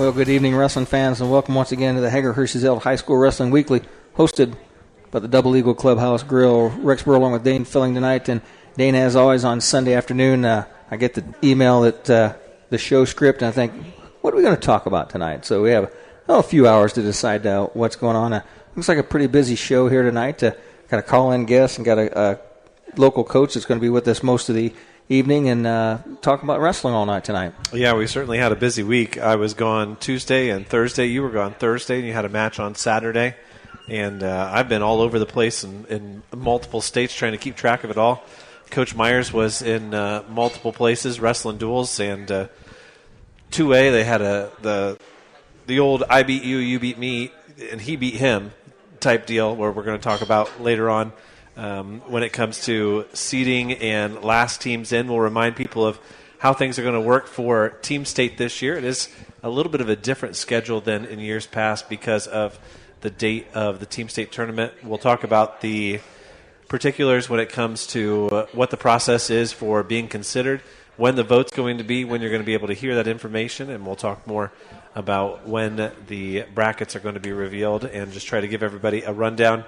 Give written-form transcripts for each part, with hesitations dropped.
Well, good evening, wrestling fans, and welcome once again to the Hager Hershey's High School Wrestling Weekly, hosted by the Double Eagle Clubhouse Grill. Rex Brewer along with Dane Fuelling tonight, and Dane, as always, on Sunday afternoon, I get the email that the show script, and I think, what are we going to talk about tonight? So we have a few hours to decide what's going on. Looks like a pretty busy show here tonight. Got a call-in guest and got a local coach that's going to be with us most of the evening and talk about wrestling all night tonight. Yeah, we certainly had a busy week. I was gone Tuesday and Thursday. You were gone Thursday, and you had a match on Saturday. And I've been all over the place in multiple states trying to keep track of it all. Coach Myers was in multiple places wrestling duels, and 2A they had the old I beat you, you beat me, and he beat him type deal where we're going to talk about later on. When it comes to seeding and last teams in, we'll remind people of how things are going to work for Team State this year. It is a little bit of a different schedule than in years past because of the date of the Team State tournament. We'll talk about the particulars when it comes to what the process is for being considered, when the vote's going to be, when you're going to be able to hear that information, and we'll talk more about when the brackets are going to be revealed and just try to give everybody a rundown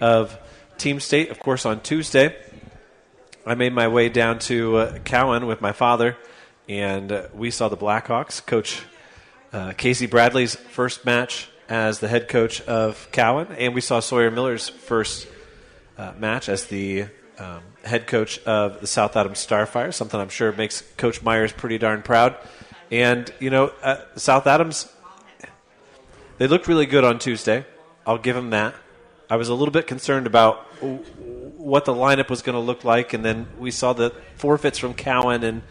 of Team State. Of course, on Tuesday, I made my way down to Cowan with my father, and we saw the Blackhawks. Coach Casey Bradley's first match as the head coach of Cowan, and we saw Sawyer Miller's first match as the head coach of the South Adams Starfire, something I'm sure makes Coach Myers pretty darn proud. And, South Adams, they looked really good on Tuesday. I'll give them that. I was a little bit concerned about what the lineup was going to look like, and then we saw the forfeits from Cowan and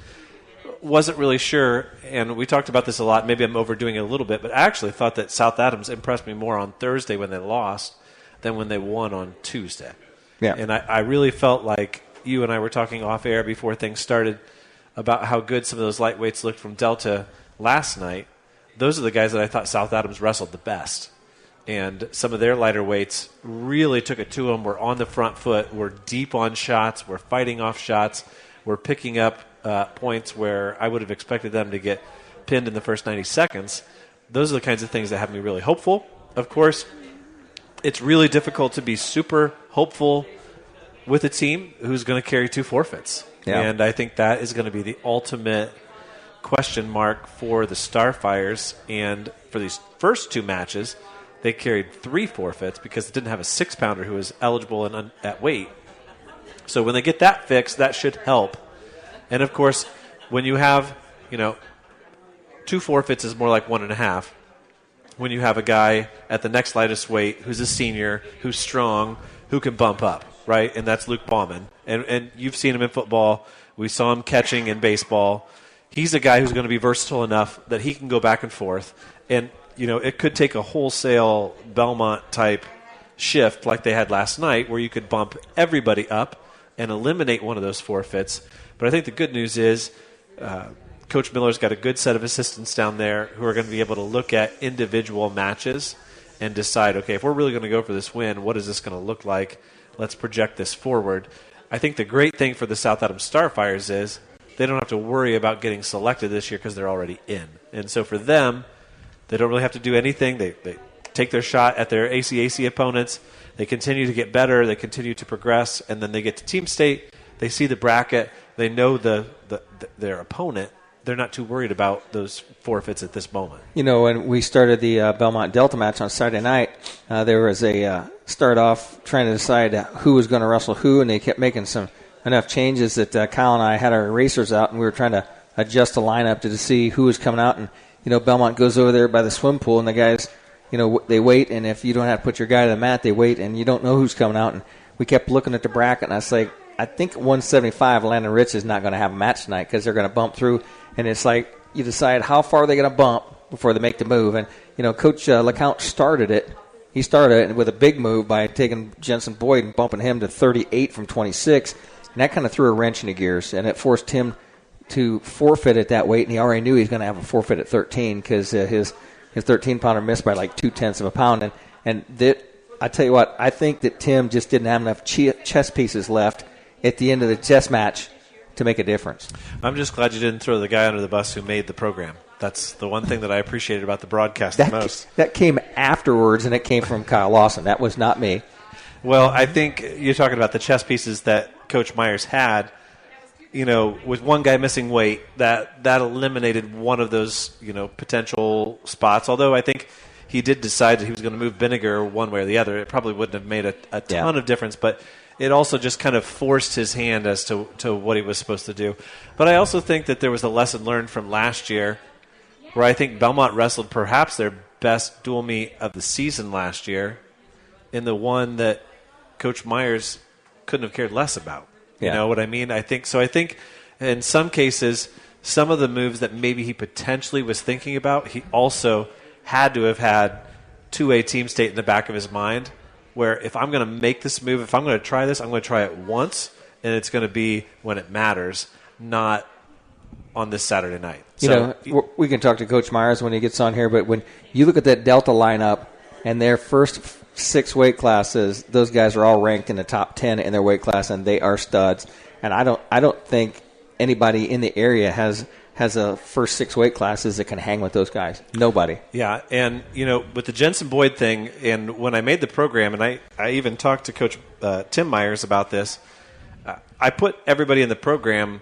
wasn't really sure. And we talked about this a lot. Maybe I'm overdoing it a little bit, but I actually thought that South Adams impressed me more on Thursday when they lost than when they won on Tuesday. Yeah. And I really felt like you and I were talking off air before things started about how good some of those lightweights looked from Delta last night. Those are the guys that I thought South Adams wrestled the best. And some of their lighter weights really took it to them. We're on the front foot. We're deep on shots. We're fighting off shots. We're picking up points where I would have expected them to get pinned in the first 90 seconds. Those are the kinds of things that have me really hopeful. Of course, it's really difficult to be super hopeful with a team who's going to carry two forfeits. Yeah. And I think that is going to be the ultimate question mark for the Starfires. And for these first two matches, they carried 3 forfeits because they didn't have a 6-pounder who was eligible and at weight. So when they get that fixed, that should help. And, of course, when you have, 2 forfeits is more like 1.5. When you have a guy at the next lightest weight who's a senior, who's strong, who can bump up, right? And that's Luke Bauman. And you've seen him in football. We saw him catching in baseball. He's a guy who's going to be versatile enough that he can go back and forth. And it could take a wholesale Belmont-type shift like they had last night where you could bump everybody up and eliminate one of those forfeits. But I think the good news is Coach Miller's got a good set of assistants down there who are going to be able to look at individual matches and decide, okay, if we're really going to go for this win, what is this going to look like? Let's project this forward. I think the great thing for the South Adams Starfires is they don't have to worry about getting selected this year because they're already in. And so for them, they don't really have to do anything. They take their shot at their ACAC opponents. They continue to get better. They continue to progress. And then they get to Team State. They see the bracket. They know their opponent. They're not too worried about those forfeits at this moment. When we started the Belmont Delta match on Saturday night, there was a start off trying to decide who was going to wrestle who, and they kept making enough changes that Kyle and I had our erasers out, and we were trying to adjust the lineup to see who was coming out. And Belmont goes over there by the swim pool, and the guys, they wait, and if you don't have to put your guy to the mat, they wait, and you don't know who's coming out. And we kept looking at the bracket, and I was like, I think 175, Landon Rich is not going to have a match tonight because they're going to bump through. And it's like you decide how far are they going to bump before they make the move. And, Coach LeCount started it. He started it with a big move by taking Jensen Boyd and bumping him to 38 from 26. And that kind of threw a wrench in the gears, and it forced him to forfeit at that weight. And he already knew he was going to have a forfeit at 13 because his 13-pounder missed by like 0.2 of a pound. And I tell you what, I think that Tim just didn't have enough chess pieces left at the end of the chess match to make a difference. I'm just glad you didn't throw the guy under the bus who made the program. That's the one thing that I appreciated about the broadcast the most. That came afterwards, and it came from Kyle Lawson. That was not me. Well, I think you're talking about the chess pieces that Coach Myers had. With one guy missing weight, that eliminated one of those, potential spots. Although I think he did decide that he was going to move Binniger one way or the other. It probably wouldn't have made a ton of difference, but it also just kind of forced his hand as to what he was supposed to do. But I also think that there was a lesson learned from last year where I think Belmont wrestled perhaps their best dual meet of the season last year in the one that Coach Myers couldn't have cared less about. You know what I mean? I think in some cases, some of the moves that maybe he potentially was thinking about, he also had to have had 2A team state in the back of his mind, where if I'm going to make this move, if I'm going to try this, I'm going to try it once, and it's going to be when it matters, not on this Saturday night. We can talk to Coach Myers when he gets on here, but when you look at that Delta lineup and their first 6 weight classes, those guys are all ranked in the top 10 in their weight class, and they are studs. And I don't think anybody in the area has a first 6 weight classes that can hang with those guys. Nobody. Yeah, and with the Jensen Boyd thing, and when I made the program, and I even talked to Coach Tim Myers about this, I put everybody in the program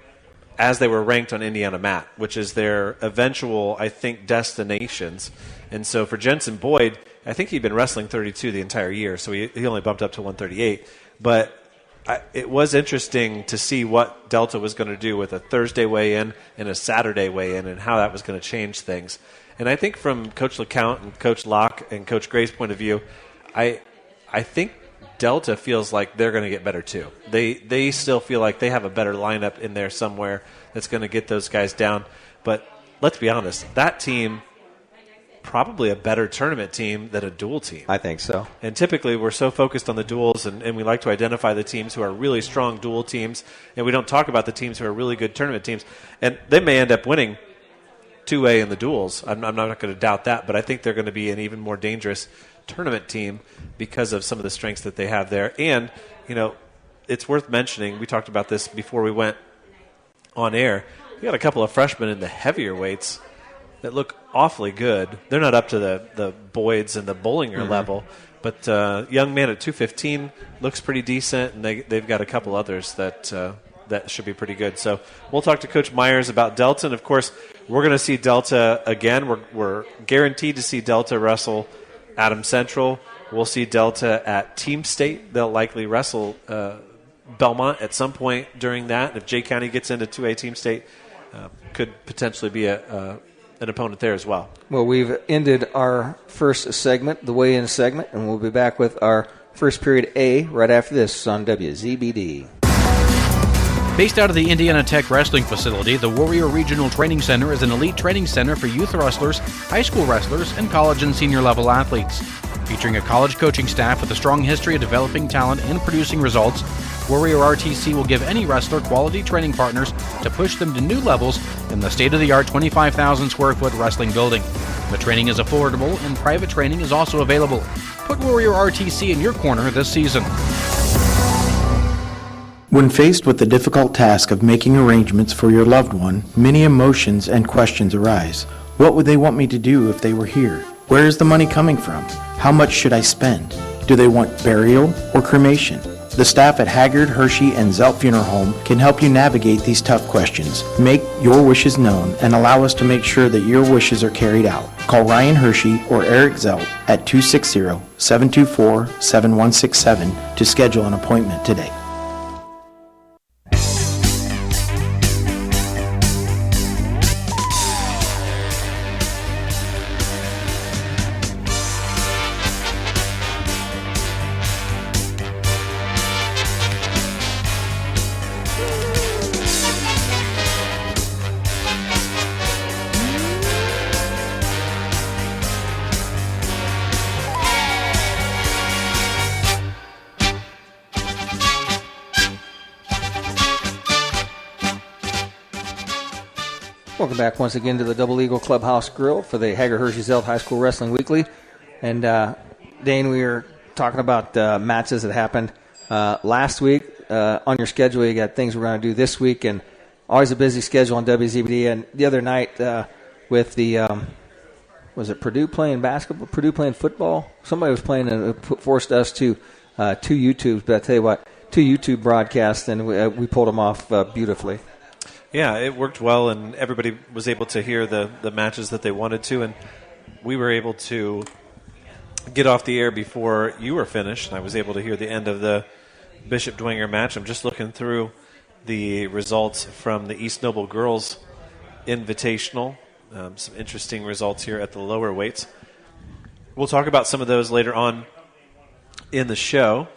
as they were ranked on Indiana Mat, which is their eventual, I think, destinations. And so for Jensen Boyd, I think he'd been wrestling 32 the entire year, so he only bumped up to 138. But it was interesting to see what Delta was going to do with a Thursday weigh-in and a Saturday weigh-in and how that was going to change things. And I think from Coach LeCount and Coach Locke and Coach Gray's point of view, I think Delta feels like they're going to get better too. They still feel like they have a better lineup in there somewhere that's going to get those guys down. But let's be honest, that team probably a better tournament team than a dual team. I think so. And typically we're so focused on the duals, and we like to identify the teams who are really strong dual teams, and we don't talk about the teams who are really good tournament teams. And they may end up winning 2A in the duals. I'm not going to doubt that, but I think they're going to be an even more dangerous tournament team because of some of the strengths that they have there. And, it's worth mentioning, we talked about this before we went on air, we got a couple of freshmen in the heavier weights that look awfully good. They're not up to the Boyds and the Bollinger level, but young man at 215 looks pretty decent, and they've got a couple others that should be pretty good. So we'll talk to Coach Myers about Delta, and of course we're going to see Delta again. We're guaranteed to see Delta wrestle Adams Central. We'll see Delta at Team State. They'll likely wrestle Belmont at some point during that. If Jay County gets into 2A Team State, could potentially be an opponent there as well. Well, we've ended our first segment, the weigh-in segment, and we'll be back with our first period A right after this on WZBD. Based out of the Indiana Tech Wrestling Facility, the Warrior Regional Training Center is an elite training center for youth wrestlers, high school wrestlers, and college and senior level athletes. Featuring a college coaching staff with a strong history of developing talent and producing results, Warrior RTC will give any wrestler quality training partners to push them to new levels in the state-of-the-art 25,000 square foot wrestling building. The training is affordable and private training is also available. Put Warrior RTC in your corner this season. When faced with the difficult task of making arrangements for your loved one, many emotions and questions arise. What would they want me to do if they were here? Where is the money coming from? How much should I spend? Do they want burial or cremation? The staff at Haggard, Hershey, and Zelt Funeral Home can help you navigate these tough questions. Make your wishes known and allow us to make sure that your wishes are carried out. Call Ryan Hershey or Eric Zelt at 260-724-7167 to schedule an appointment today. Welcome back once again to the Double Eagle Clubhouse Grill for the Hager Hershey Zelt High School Wrestling Weekly. And Dane, we were talking about matches that happened last week. On your schedule, you got things we're going to do this week, and always a busy schedule on WZBD. And the other night, with the was it Purdue playing basketball, Purdue playing football? Somebody was playing and it forced us to two YouTubes. But I tell you what, 2 YouTube broadcasts, and we pulled them off beautifully. Yeah, it worked well, and everybody was able to hear the matches that they wanted to, and we were able to get off the air before you were finished, and I was able to hear the end of the Bishop Dwenger match. I'm just looking through the results from the East Noble Girls Invitational. Some interesting results here at the lower weights. We'll talk about some of those later on in the show.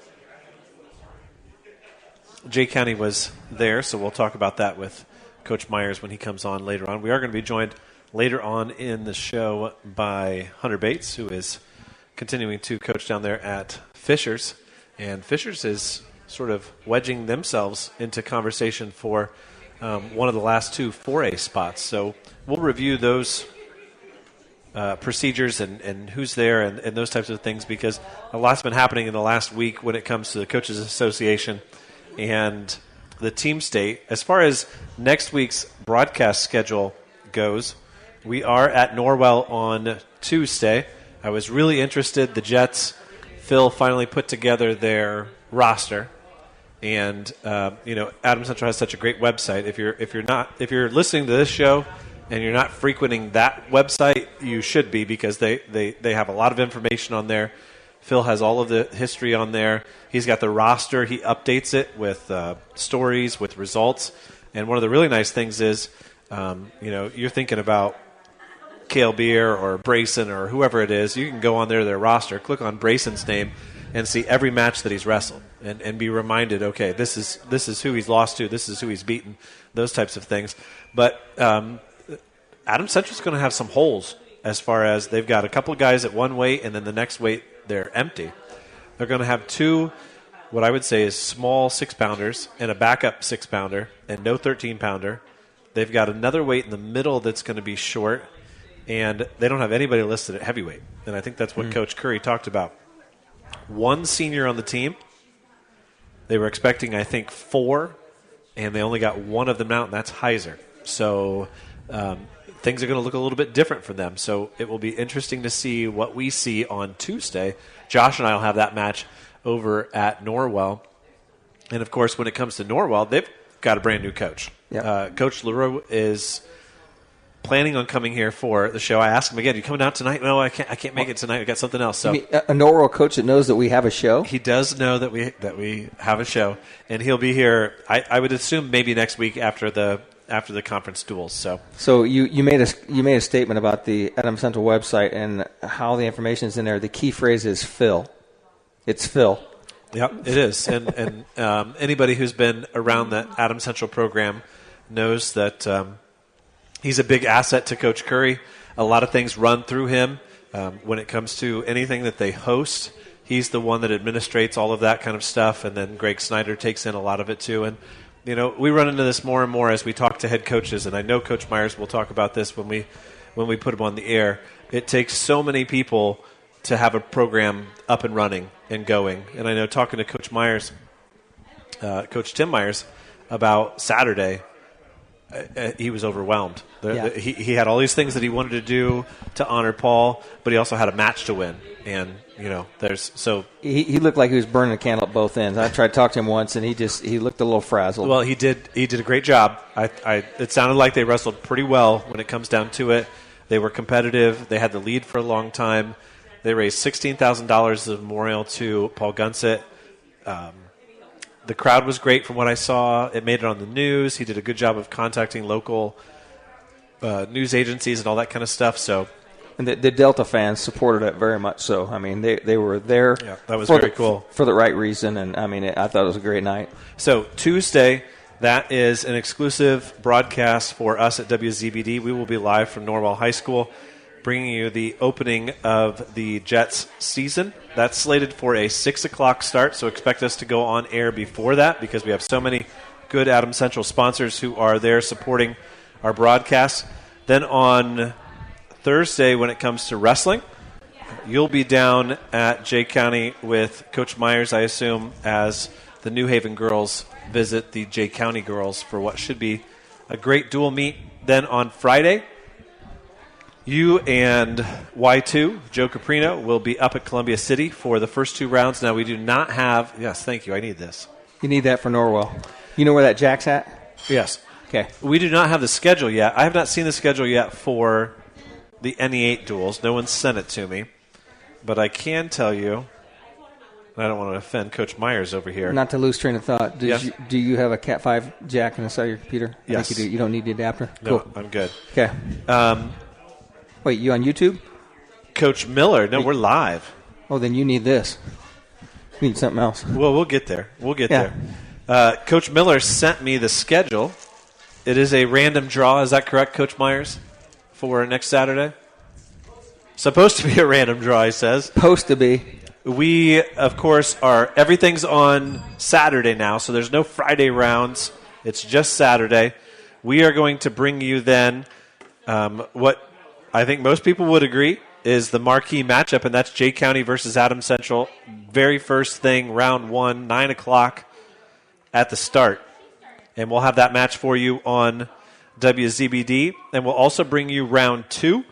Jay County was there, so we'll talk about that with Coach Myers when he comes on later on. We are going to be joined later on in the show by Hunter Bates, who is continuing to coach down there at Fishers. And Fishers is sort of wedging themselves into conversation for one of the last 2 4A spots. So we'll review those procedures and who's there and those types of things, because a lot's been happening in the last week when it comes to the Coaches Association and the team state. As far as next week's broadcast schedule goes, we are at Norwell on Tuesday. I was really interested. The Jets, Phil finally put together their roster, and Adams Central has such a great website. If you're listening to this show and you're not frequenting that website, you should be, because they have a lot of information on there. Phil has all of the history on there. He's got the roster. He updates it with stories, with results. And one of the really nice things is, you're thinking about Cale Beer or Brayson or whoever it is. You can go on there to their roster, click on Brayson's name, and see every match that he's wrestled, and be reminded, okay, this is who he's lost to, this is who he's beaten, those types of things. But Adams Central's going to have some holes as far as they've got a couple of guys at one weight, and then the next weight they're empty. They're going to have 2, what I would say is small 6-pounders and a backup 6-pounder and no 13-pounder. They've got another weight in the middle that's going to be short, and they don't have anybody listed at heavyweight. And I think that's what Coach Curry talked about. 1 senior on the team. They were expecting, I think, 4, and they only got 1 of them out, and that's Heiser. So things are going to look a little bit different for them. So it will be interesting to see what we see on Tuesday. Josh and I will have that match over at Norwell. And, of course, when it comes to Norwell, they've got a brand-new coach. Yep. Coach LaRue is planning on coming here for the show. I asked him again, "You coming out tonight?" "No, I can't make it tonight. I got something else." So, a Norwell coach that knows that we have a show? He does know that we have a show, and he'll be here. I would assume maybe next week after the conference duels. So you made a statement about the Adams Central website and how the information is in there. The key phrase is Phil. It's Phil. Yep, it is. And anybody who's been around the Adams Central program knows that he's a big asset to Coach Curry. A lot of things run through him. When it comes to anything that they host, he's the one that administrates all of that kind of stuff, and then Greg Snyder takes in a lot of it too. And we run into this more and more as we talk to head coaches, and I know Coach Myers will talk about this when we put him on the air. It takes so many people to have a program up and running and going. And I know talking to Coach Myers, Coach Tim Myers, about Saturday, he was overwhelmed. He had all these things that he wanted to do to honor Paul, but he also had a match to win. And he looked like he was burning a candle at both ends. I tried to talk to him once, and he looked a little frazzled. Well, he did a great job. It sounded like they wrestled pretty well when it comes down to it. They were competitive. They had the lead for a long time. They raised $16,000 as a memorial to Paul Gunsett. The crowd was great from what I saw. It made it on the news. He did a good job of contacting local news agencies and all that kind of stuff. So, and the Delta fans supported it very much so. I mean, they were there. Yeah, that was very cool. For the right reason, and I mean, I thought it was a great night. So Tuesday, that is an exclusive broadcast for us at WZBD. We will be live from Norwell High School, bringing you the opening of the Jets season. That's slated for a 6 o'clock start, so expect us to go on air before that because we have so many good Adams Central sponsors who are there supporting our broadcast. Then on Thursday, when it comes to wrestling, you'll be down at Jay County with Coach Myers, I assume, as the New Haven girls visit the Jay County girls for what should be a great dual meet. Then on Friday, You and Y2, Joe Caprino, will be up at Columbia City for the first 2 rounds. Now, we do not have – yes, thank you. I need this. You need that for Norwell. You know where that jack's at? Yes. Okay. We do not have the schedule yet. I have not seen the schedule yet for the NE8 duels. No one sent it to me. But I can tell you – I don't want to offend Coach Myers over here. Not to lose train of thought. Yes. Do you have a Cat 5 jack inside your computer? I Yes. think you do. You don't need the adapter? No, Cool. I'm good. Okay. Wait, you on YouTube? Coach Miller. No, we're live. Oh, then you need this. You need something else. Well, we'll get there. We'll get Yeah. there. Coach Miller sent me the schedule. It is a random draw. Is that correct, Coach Myers, for next Saturday? Supposed to be a random draw, he says. Supposed to be. We, of course, everything's on Saturday now, so there's no Friday rounds. It's just Saturday. We are going to bring you then what I think most people would agree is the marquee matchup, and that's Jay County versus Adams Central. Very first thing, round 1, 9 o'clock at the start. And we'll have that match for you on WZBD. And we'll also bring you round 2,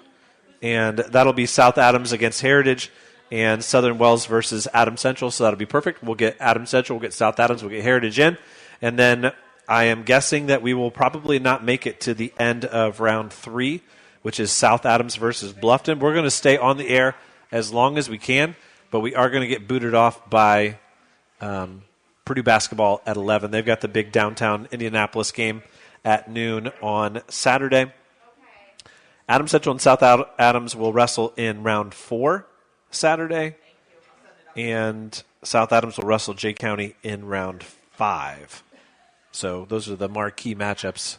and that'll be South Adams against Heritage and Southern Wells versus Adams Central, so that'll be perfect. We'll get Adams Central, we'll get South Adams, we'll get Heritage in. And then I am guessing that we will probably not make it to the end of round 3, which is South Adams versus Bluffton. We're going to stay on the air as long as we can, but we are going to get booted off by Purdue basketball at 11. They've got the big downtown Indianapolis game at noon on Saturday. Adams Central and South Adams will wrestle in round 4 Saturday, and South Adams will wrestle Jay County in round 5. So those are the marquee matchups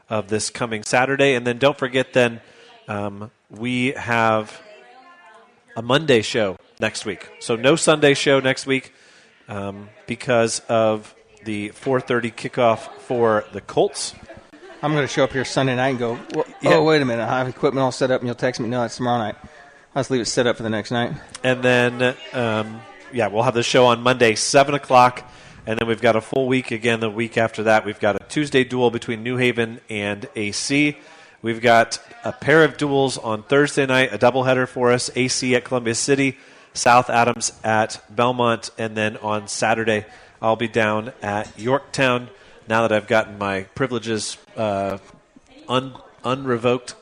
of this coming Saturday. And then don't forget then we have a Monday show next week. So no Sunday show next week because of the 4:30 kickoff for the Colts. I'm going to show up here Sunday night and go, Yeah. oh, wait a minute. I have equipment all set up, and you'll text me, no, it's tomorrow night. I'll just leave it set up for the next night. And then, we'll have the show on Monday, 7 o'clock. And then we've got a full week again the week after that. We've got a Tuesday duel between New Haven and AC. We've got a pair of duels on Thursday night, a doubleheader for us, AC at Columbia City, South Adams at Belmont. And then on Saturday, I'll be down at Yorktown now that I've gotten my privileges unrevoked,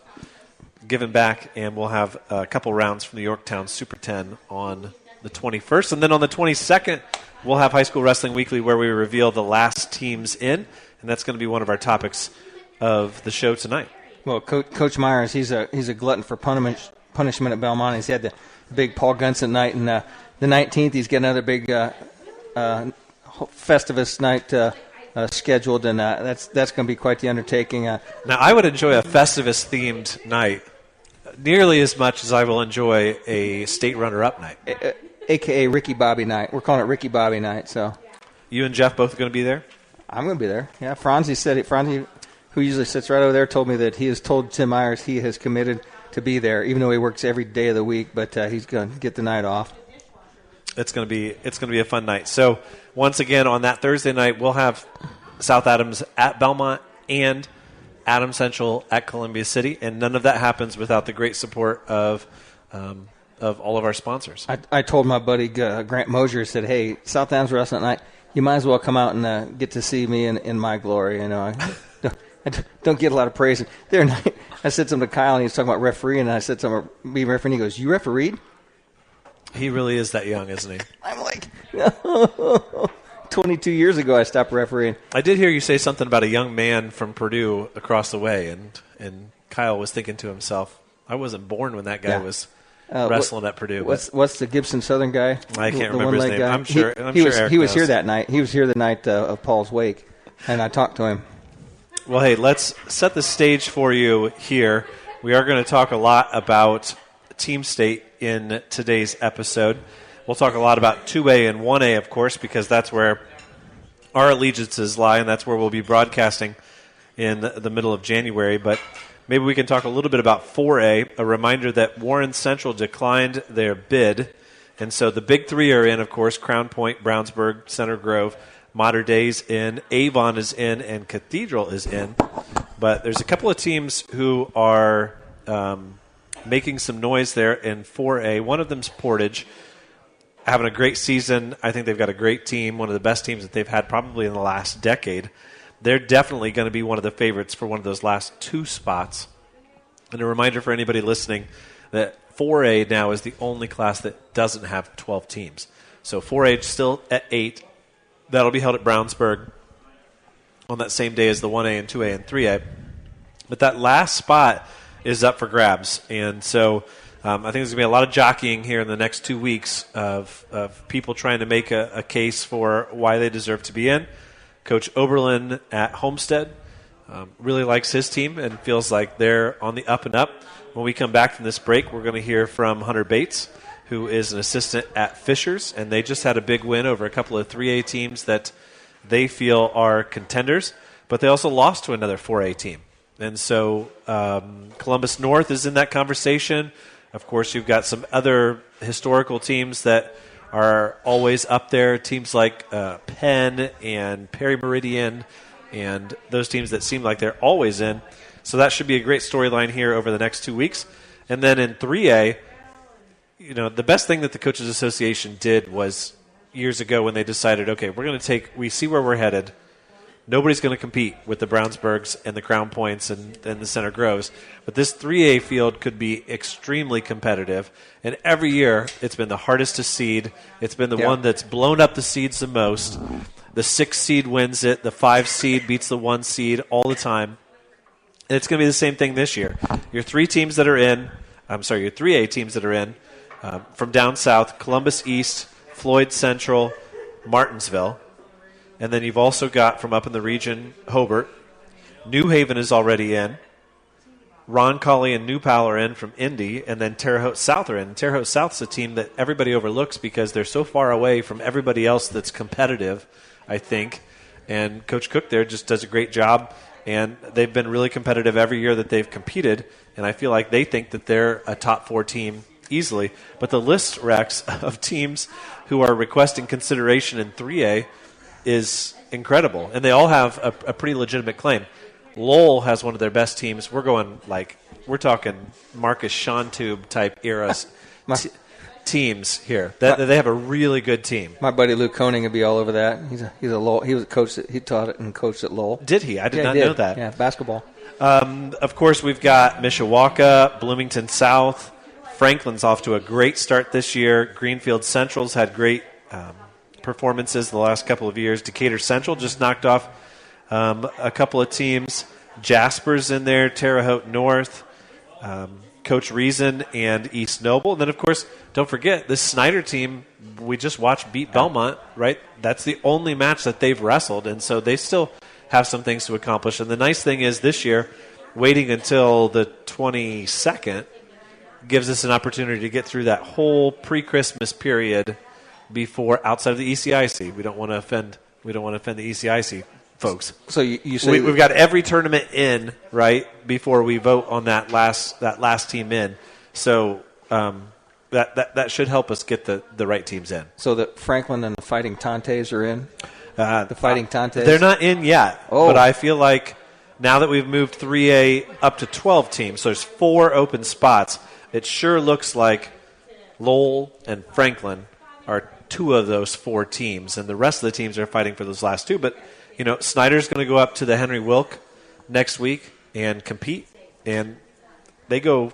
given back, and we'll have a couple rounds from the Yorktown Super 10 on the 21st. And then on the 22nd, we'll have High School Wrestling Weekly where we reveal the last teams in, and that's going to be one of our topics of the show tonight. Well, Coach Myers, he's a glutton for punishment at Belmont. He's had the big Paul Gunson night, and the 19th he's got another big Festivus night scheduled, and that's going to be quite the undertaking. Now, I would enjoy a Festivus-themed night nearly as much as I will enjoy a state runner-up night. A.K.A. Ricky Bobby night. We're calling it Ricky Bobby night. So, you and Jeff both going to be there? I'm going to be there. Yeah, Franzi said it. Franzi, who usually sits right over there, told me that he has told Tim Myers he has committed to be there, even though he works every day of the week. But he's going to get the night off. It's going to be a fun night. So once again, on that Thursday night, we'll have South Adams at Belmont and Adams Central at Columbia City, and none of that happens without the great support of all of our sponsors. I told my buddy Grant Mosier, said, "Hey, South Adams wrestling night, you might as well come out and get to see me in my glory." You know, I don't get a lot of praise. There, I said something to Kyle, and he was talking about refereeing, and I said something about being referee, and he goes, "You refereed?" He really is that young, isn't he? I'm like, no. 22 years ago, I stopped refereeing. I did hear you say something about a young man from Purdue across the way, and Kyle was thinking to himself, I wasn't born when that guy was wrestling at Purdue. What's the Gibson Southern guy? I can't remember his name. Guy? I'm sure he Eric was knows. here that night. He was here the night of Paul's wake, and I talked to him. Well, hey, let's set the stage for you here. We are going to talk a lot about Team State in today's episode. We'll talk a lot about 2A and 1A, of course, because that's where our allegiances lie, and that's where we'll be broadcasting in the middle of January. But maybe we can talk a little bit about 4A, a reminder that Warren Central declined their bid. And so the big three are in, of course, Crown Point, Brownsburg, Center Grove, Mater Dei's in, Avon is in, and Cathedral is in. But there's a couple of teams who are making some noise there in 4A. One of them's Portage, having a great season. I think they've got a great team, one of the best teams that they've had probably in the last decade. They're definitely going to be one of the favorites for one of those last 2 spots. And a reminder for anybody listening that 4A now is the only class that doesn't have 12 teams. So 4A is still at 8. That'll be held at Brownsburg on that same day as the 1A and 2A and 3A. But that last spot is up for grabs. And so I think there's going to be a lot of jockeying here in the next 2 weeks of people trying to make a case for why they deserve to be in. Coach Oberlin at Homestead really likes his team and feels like they're on the up and up. When we come back from this break, we're going to hear from Hunter Bates, who is an assistant at Fishers, and they just had a big win over a couple of 3A teams that they feel are contenders, but they also lost to another 4A team. And so Columbus North is in that conversation. Of course, you've got some other historical teams that are always up there, teams like Penn and Perry Meridian, and those teams that seem like they're always in. So that should be a great storyline here over the next 2 weeks. And then in 3A, the best thing that the Coaches Association did was years ago when they decided, okay, we see where we're headed. Nobody's going to compete with the Brownsburgs and the Crown Points and the Center Groves. But this 3A field could be extremely competitive. And every year, it's been the hardest to seed. It's been the one that's blown up the seeds the most. The 6 seed wins it. The 5 seed beats the 1 seed all the time. And it's going to be the same thing this year. Your 3A teams that are in, from down south, Columbus East, Floyd Central, Martinsville. And then you've also got from up in the region, Hobart. New Haven is already in. Roncalli and New Powell are in from Indy, and then Terre Haute South are in. Terre Haute South's a team that everybody overlooks because they're so far away from everybody else that's competitive, I think. And Coach Cook there just does a great job, and they've been really competitive every year that they've competed, and I feel like they think that they're a top 4 team easily. But the list, Rex, of teams who are requesting consideration in 3A is incredible, and they all have a pretty legitimate claim. Lowell has one of their best teams. We're talking Marcus Schontube type eras teams here. They have a really good team. My buddy Luke Koning would be all over that. He's a Lowell. He was a coach. He taught it and coached at Lowell. Did he? I did not know that. Yeah, basketball. Of course, we've got Mishawaka, Bloomington South. Franklin's off to a great start this year. Greenfield Central's had great performances the last couple of years. Decatur Central just knocked off a couple of teams. Jasper's in there, Terre Haute North, Coach Reason, and East Noble. And then, of course, don't forget, this Snyder team we just watched beat Belmont, right? That's the only match that they've wrestled, and so they still have some things to accomplish. And the nice thing is this year, waiting until the 22nd gives us an opportunity to get through that whole pre-Christmas period before outside of the ECIC. We don't want to offend the ECIC folks. So you say we've got every tournament in right before we vote on that last team in. So that should help us get the right teams in. So the Franklin and the Fighting Tantes are in. The Fighting Tantes. They're not in yet. Oh. But I feel like now that we've moved 3A up to 12 teams, so there's 4 open spots. It sure looks like Lowell and Franklin are 2 of those 4 teams, and the rest of the teams are fighting for those last 2. But, Snyder's going to go up to the Henry Wilk next week and compete, and they go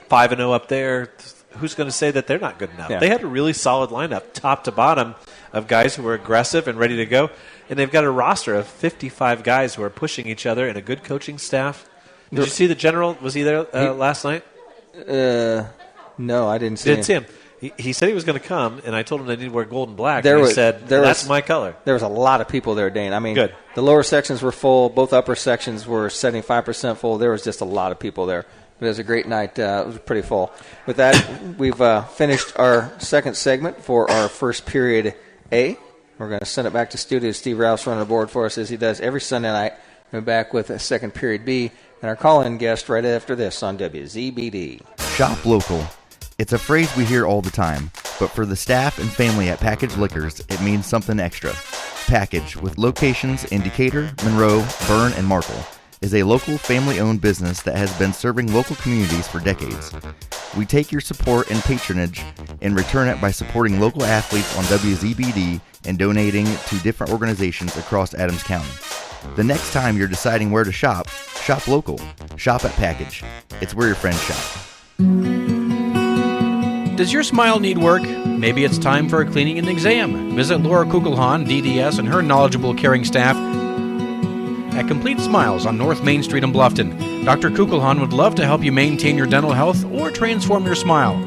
5-0 up there. Who's going to say that they're not good enough? Yeah. They had a really solid lineup, top to bottom, of guys who were aggressive and ready to go, and they've got a roster of 55 guys who are pushing each other and a good coaching staff. Did you see the general? Was he there last night? No, I didn't see him. He said he was going to come, and I told him they need to wear gold and black. He said, that's my color. There was a lot of people there, Dane. I mean, good. The lower sections were full. Both upper sections were 75% full. There was just a lot of people there. It was a great night. It was pretty full. With that, we've finished our second segment for our first period A. We're going to send it back to studio. Steve Rouse running the board for us as he does every Sunday night. We're back with a second period B and our call-in guest right after this on WZBD. Shop local. It's a phrase we hear all the time, but for the staff and family at Package Liquors, it means something extra. Package, with locations in Decatur, Monroe, Berne, and Marple. is a local family-owned business that has been serving local communities for decades. We take your support and patronage and return it by supporting local athletes on WZBD and donating to different organizations across Adams County. The next time you're deciding where to shop, shop local. Shop at Package. It's where your friends shop. Does your smile need work? Maybe it's time for a cleaning and exam. Visit Laura Kugelhahn, DDS, and her knowledgeable, caring staff at Complete Smiles on North Main Street in Bluffton. Dr. Kugelhahn would love to help you maintain your dental health or transform your smile.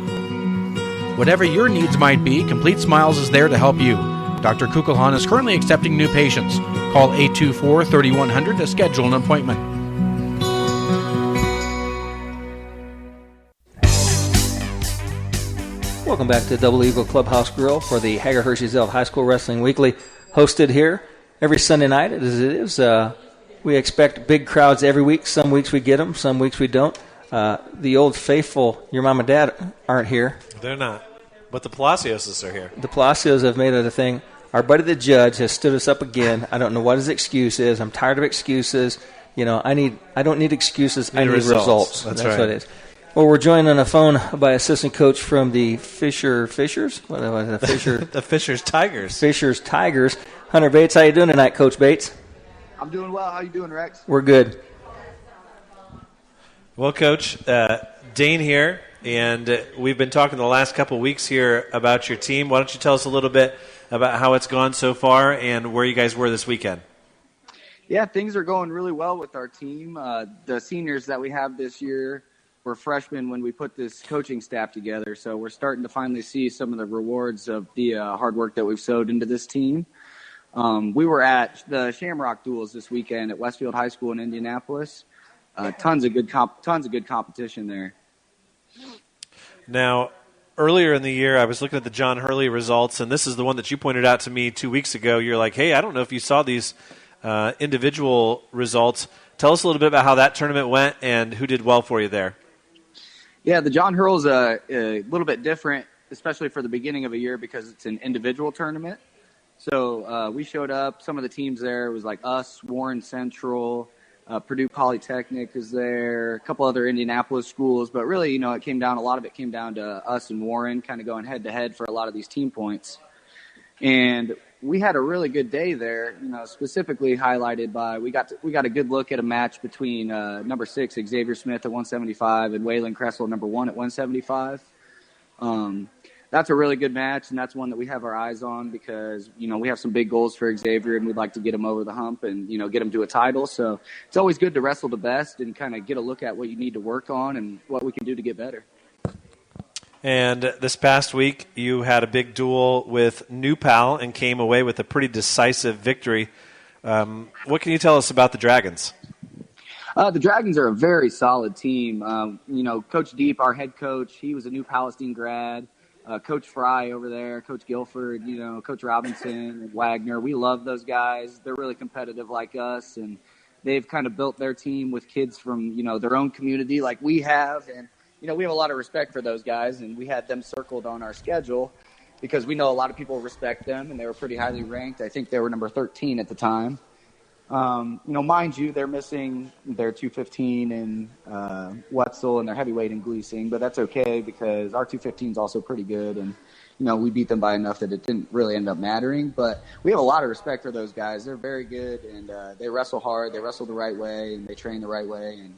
Whatever your needs might be, Complete Smiles is there to help you. Dr. Kugelhahn is currently accepting new patients. Call 824-3100 to schedule an appointment. Welcome back to Double Eagle Clubhouse Grill for the Hager Hershey's High School Wrestling Weekly, hosted here every Sunday night as it is. We expect big crowds every week. Some weeks we get them, some weeks we don't. The old faithful, your mom and dad, aren't here. They're not. But the Palacioses are here. The Palacios have made it a thing. Our buddy the judge has stood us up again. I don't know what his excuse is. I'm tired of excuses. You know, I don't need excuses. I need results. That's what right. it is. Well, we're joined on the phone by assistant coach from the Fishers? What was it? Fisher? The Fishers Tigers. Fishers Tigers. Hunter Bates, how you doing tonight, Coach Bates? I'm doing well. How you doing, Rex? We're good. Well, Coach, Dane here, and we've been talking the last couple weeks here about your team. Why don't you tell us a little bit about how it's gone so far and where you guys were this weekend? Yeah, things are going really well with our team. The seniors that we have this year were freshmen when we put this coaching staff together, so we're starting to finally see some of the rewards of the hard work that we've sowed into this team. We were at the Shamrock Duels this weekend at Westfield High School in Indianapolis. Tons of good competition there. Now, earlier in the year, I was looking at the John Hurley results, and this is the one that you pointed out to me 2 weeks ago. You're like, hey, I don't know if you saw these individual results. Tell us a little bit about how that tournament went and who did well for you there. Yeah, the John Hurl's a little bit different, especially for the beginning of a year because it's an individual tournament. So we showed up. Some of the teams there was like us, Warren Central, Purdue Polytechnic is there, a couple other Indianapolis schools. But really, you know, a lot of it came down to us and Warren kind of going head-to-head for a lot of these team points. And we had a really good day there, you know, specifically highlighted by we got a good look at a match between number 6 Xavier Smith at 175 and Waylon Kressel number 1 at 175. That's a really good match, and that's one that we have our eyes on because, you know, we have some big goals for Xavier, and we'd like to get him over the hump and, you know, get him to a title. So it's always good to wrestle the best and kind of get a look at what you need to work on and what we can do to get better. And this past week, you had a big duel with New Pal and came away with a pretty decisive victory. What can you tell us about the Dragons? The Dragons are a very solid team. You know, Coach Deep, our head coach, he was a New Palestine grad. Coach Fry over there, Coach Guilford, you know, Coach Robinson and Wagner. We love those guys. They're really competitive like us, and they've kind of built their team with kids from, you know, their own community like we have. And, you know, we have a lot of respect for those guys, and we had them circled on our schedule because we know a lot of people respect them, and they were pretty highly ranked. I think they were number 13 at the time. You know, mind you, they're missing their 215 in Wetzel and their heavyweight in Gleasing, but that's okay because our 215 is also pretty good, and, you know, we beat them by enough that it didn't really end up mattering. But we have a lot of respect for those guys. They're very good, and they wrestle hard, they wrestle the right way, and they train the right way. And,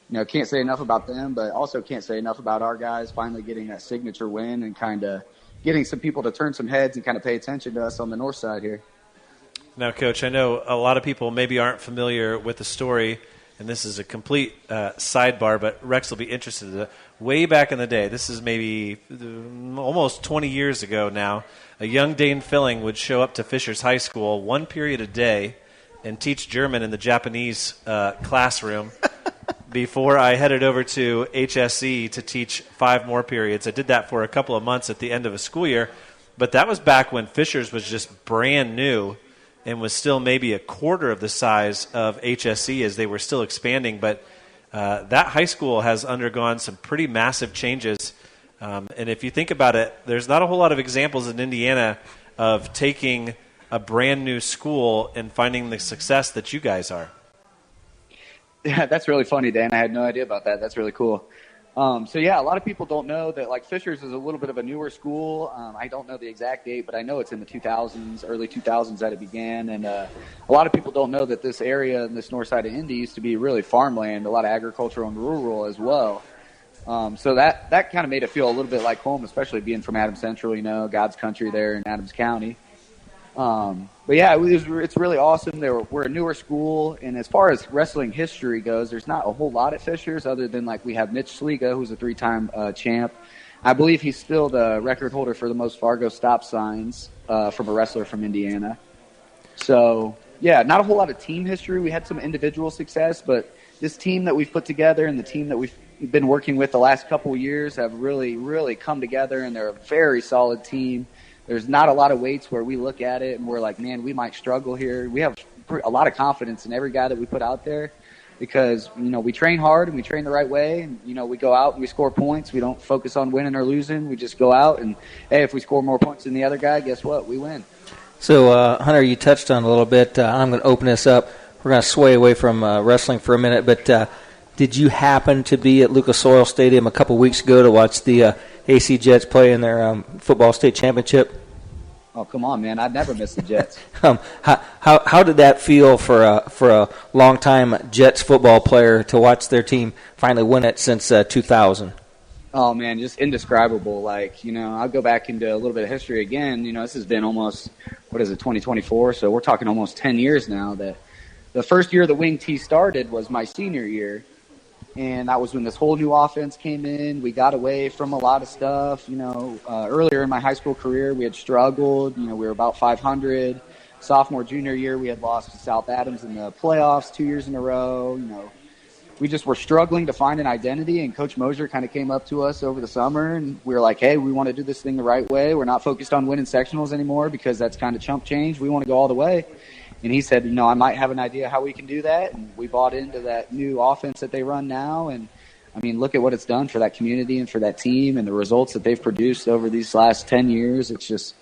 you know, can't say enough about them, but also can't say enough about our guys finally getting that signature win and kind of getting some people to turn some heads and kind of pay attention to us on the north side here. Now, Coach, I know a lot of people maybe aren't familiar with the story, and this is a complete sidebar, but Rex will be interested. Way back in the day, this is maybe almost 20 years ago now, a young Dane Fuelling would show up to Fishers High School 1 period a day and teach German in the Japanese classroom before I headed over to HSE to teach 5 more periods. I did that for a couple of months at the end of a school year, but that was back when Fishers was just brand new and was still maybe a quarter of the size of HSE as they were still expanding. But that high school has undergone some pretty massive changes. And if you think about it, there's not a whole lot of examples in Indiana of taking a brand new school and finding the success that you guys are. Yeah, that's really funny, Dan. I had no idea about that. That's really cool. So yeah, a lot of people don't know that like Fishers is a little bit of a newer school. I don't know the exact date, but I know it's in the 2000s, early 2000s that it began. And a lot of people don't know that this area in this north side of Indy used to be really farmland, a lot of agricultural and rural as well. So that kind of made it feel a little bit like home, especially being from Adams Central, God's country there in Adams County. But yeah, it's really awesome. We're a newer school, and as far as wrestling history goes, there's not a whole lot at Fishers other than like we have Mitch Sliga, who's a 3-time champ. I believe he's still the record holder for the most Fargo stop signs from a wrestler from Indiana. So yeah, not a whole lot of team history. We had some individual success, but this team that we've put together and the team that we've been working with the last couple of years have really, really come together, and they're a very solid team. There's not a lot of weights where we look at it and we're like, man, we might struggle here. We have a lot of confidence in every guy that we put out there because, we train hard and we train the right way. And, we go out and we score points. We don't focus on winning or losing. We just go out and, hey, if we score more points than the other guy, guess what? We win. So, Hunter, you touched on it a little bit. I'm going to open this up. We're going to sway away from wrestling for a minute, but did you happen to be at Lucas Oil Stadium a couple weeks ago to watch the AC Jets play in their football state championship? Oh, come on, man. I'd never miss the Jets. How did that feel for a longtime Jets football player to watch their team finally win it since 2000? Oh, man, just indescribable. I'll go back into a little bit of history again. This has been almost, 2024? So we're talking almost 10 years now. That the first year the Wing T started was my senior year. And that was when this whole new offense came in. We got away from a lot of stuff. Earlier in my high school career, we had struggled. We were about 500. Sophomore, junior year, we had lost to South Adams in the playoffs 2 years in a row. We just were struggling to find an identity. And Coach Mosier kind of came up to us over the summer, and we were like, hey, we want to do this thing the right way. We're not focused on winning sectionals anymore because that's kind of chump change. We want to go all the way. And he said, I might have an idea how we can do that. And we bought into that new offense that they run now. And, look at what it's done for that community and for that team and the results that they've produced over these last 10 years. It's just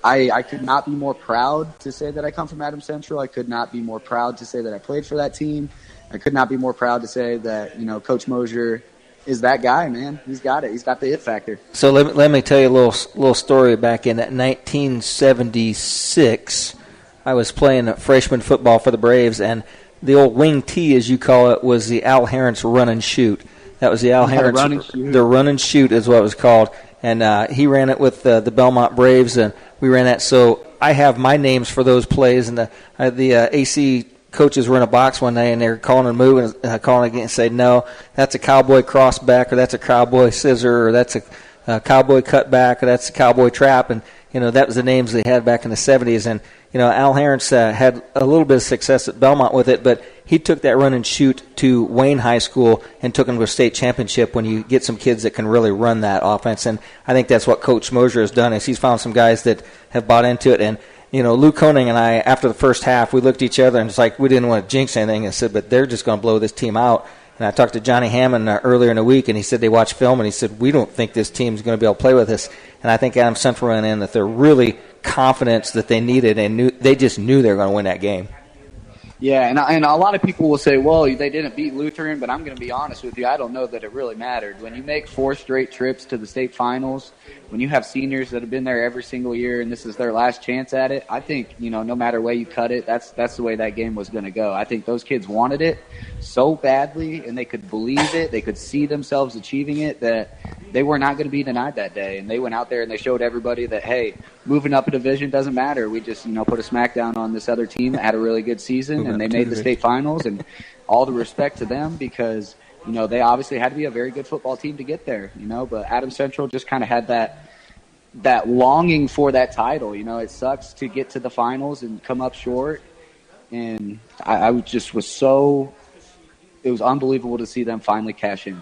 I could not be more proud to say that I come from Adams Central. I could not be more proud to say that I played for that team. I could not be more proud to say that, Coach Mosier is that guy, man. He's got it. He's got the it factor. So let me tell you a little story. Back in 1976, I was playing freshman football for the Braves, and the old Wing T, as you call it, was the Al Herentz run and shoot. That was the Al Herentz. The run and shoot is what it was called. And he ran it with the Belmont Braves, and we ran that. So I have my names for those plays, and the AC coaches were in a box one day, and they were calling a move and calling again and say, no, that's a cowboy crossback, or that's a cowboy scissor, or that's a cowboy cutback, or that's a cowboy trap. And, that was the names they had back in the 70s. And, Al Herentz had a little bit of success at Belmont with it, but he took that run and shoot to Wayne High School and took them to a state championship when you get some kids that can really run that offense. And I think that's what Coach Mosier has done, is he's found some guys that have bought into it. And, Lou Koenig and I, after the first half, we looked at each other and it's like we didn't want to jinx anything and said, but they're just going to blow this team out. And I talked to Johnny Hammond earlier in the week, and he said they watched film, and he said, we don't think this team's going to be able to play with us. And I think Adams Central went in that they're really confidence that they needed, and they just knew they were going to win that game. Yeah, and a lot of people will say, well, they didn't beat Lutheran, but I'm going to be honest with you, I don't know that it really mattered. When you make 4 straight trips to the state finals, when you have seniors that have been there every single year and this is their last chance at it, I think, no matter way you cut it, that's the way that game was going to go. I think those kids wanted it so badly, and they could believe it, they could see themselves achieving it, that they were not going to be denied that day. And they went out there and they showed everybody that, hey, moving up a division doesn't matter. We just, put a smackdown on this other team that had a really good season, and they made the state finals. And all the respect to them, because, they obviously had to be a very good football team to get there, but Adams Central just kind of had that longing for that title. It sucks to get to the finals and come up short. And I just was it was unbelievable to see them finally cash in.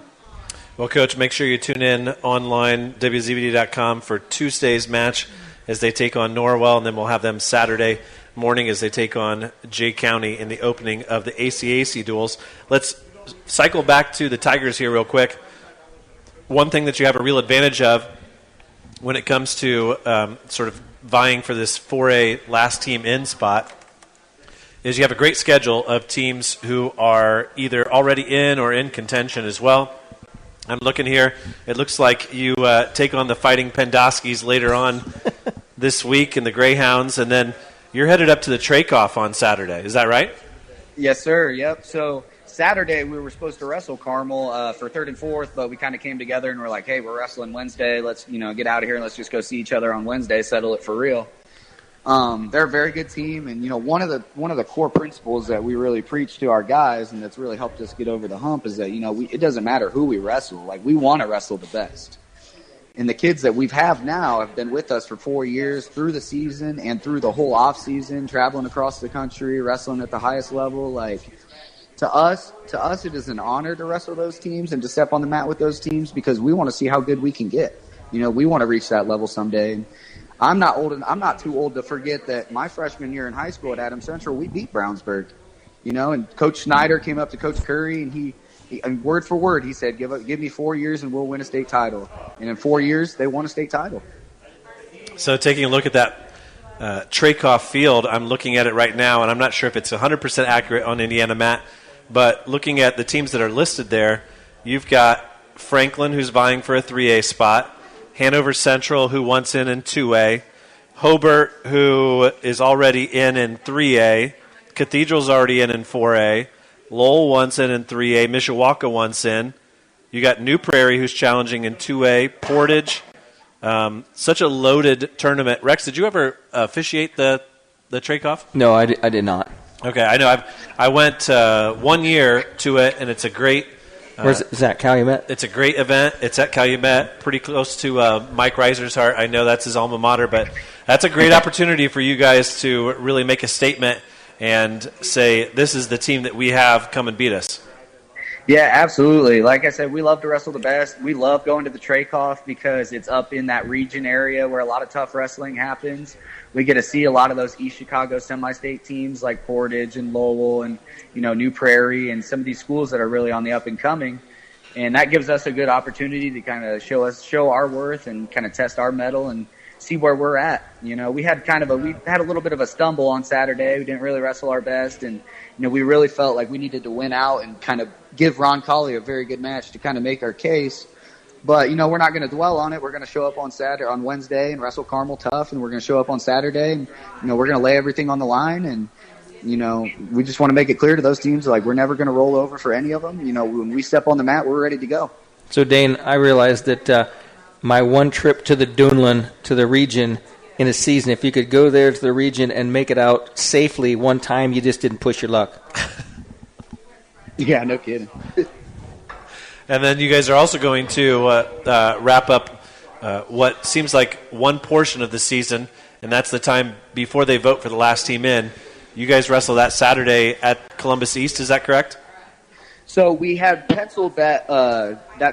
Well, Coach, make sure you tune in online, WZBD.com, for Tuesday's match as they take on Norwell, and then we'll have them Saturday morning as they take on Jay County in the opening of the ACAC duels. Let's cycle back to the Tigers here real quick. One thing that you have a real advantage of when it comes to sort of vying for this 4A last team in spot is you have a great schedule of teams who are either already in or in contention as well. I'm looking here. It looks like you take on the Fighting Pendoskis later on this week in the Greyhounds, and then you're headed up to the Trakeoff on Saturday. Is that right? Yes, sir. Yep. So Saturday we were supposed to wrestle Carmel for third and fourth, but we kind of came together and we're like, hey, we're wrestling Wednesday. Let's get out of here and let's just go see each other on Wednesday, settle it for real. They're a very good team, and one of the core principles that we really preach to our guys, and that's really helped us get over the hump, is that it doesn't matter who we wrestle. Like, we want to wrestle the best. And the kids that we have now have been with us for 4 years through the season and through the whole off season, traveling across the country, wrestling at the highest level. Like, to us, it is an honor to wrestle those teams and to step on the mat with those teams, because we want to see how good we can get. We want to reach that level someday. I'm not too old to forget that my freshman year in high school at Adams Central, we beat Brownsburg, and Coach Snyder came up to Coach Curry and he word for word, he said, give me 4 years and we'll win a state title. And in 4 years, they won a state title. So taking a look at that Trakeoff field, I'm looking at it right now, and I'm not sure if it's 100% accurate on Indiana Mat, but looking at the teams that are listed there, you've got Franklin, who's vying for a 3A spot, Hanover Central, who wants in 2A, Hobart, who is already in 3A, Cathedral's already in 4A, Lowell wants in 3A, Mishawaka wants in. You got New Prairie, who's challenging in 2A, Portage. Such a loaded tournament. Rex, did you ever officiate the Trakeoff? No, I did not. Okay, I know. I went 1 year to it, and it's a great. Where's is that, Calumet? It's a great event. It's at Calumet, pretty close to Mike Reiser's heart. I know that's his alma mater, but that's a great opportunity for you guys to really make a statement and say, this is the team that we have, come and beat us. Yeah, absolutely. Like I said, we love to wrestle the best. We love going to the Trakeoff because it's up in that region area where a lot of tough wrestling happens. We get to see a lot of those East Chicago semi-state teams like Portage and Lowell and, New Prairie and some of these schools that are really on the up and coming. And that gives us a good opportunity to kind of show our worth and kind of test our mettle and see where we're at. We had a little bit of a stumble on Saturday. We didn't really wrestle our best, and we really felt like we needed to win out and kind of give Ron Colley a very good match to kind of make our case. But we're not going to dwell on it. We're going to show up on Wednesday and wrestle Carmel tough, and we're going to show up on Saturday and we're going to lay everything on the line. And we just want to make it clear to those teams, like, we're never going to roll over for any of them. When we step on the mat, we're ready to go. So, Dane, I realized that my one trip to the Dunlin, to the region in a season, if you could go there to the region and make it out safely one time, you just didn't push your luck. Yeah, no kidding. And then you guys are also going to wrap up what seems like one portion of the season, and that's the time before they vote for the last team in. You guys wrestle that Saturday at Columbus East, is that correct? So we have penciled that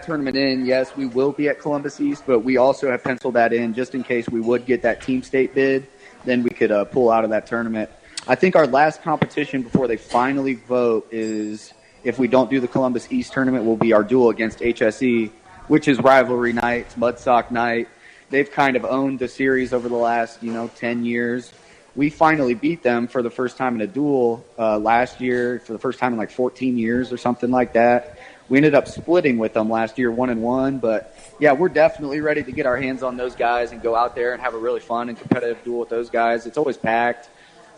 tournament in. Yes, we will be at Columbus East, but we also have penciled that in just in case we would get that team state bid. Then we could pull out of that tournament. I think our last competition before they finally vote is, if we don't do the Columbus East tournament, will be our duel against HSE, which is rivalry night, it's Mudsock night. They've kind of owned the series over the last 10 years. We finally beat them for the first time in a duel last year, for the first time in like 14 years or something like that. We ended up splitting with them last year, 1-1. But, yeah, we're definitely ready to get our hands on those guys and go out there and have a really fun and competitive duel with those guys. It's always packed.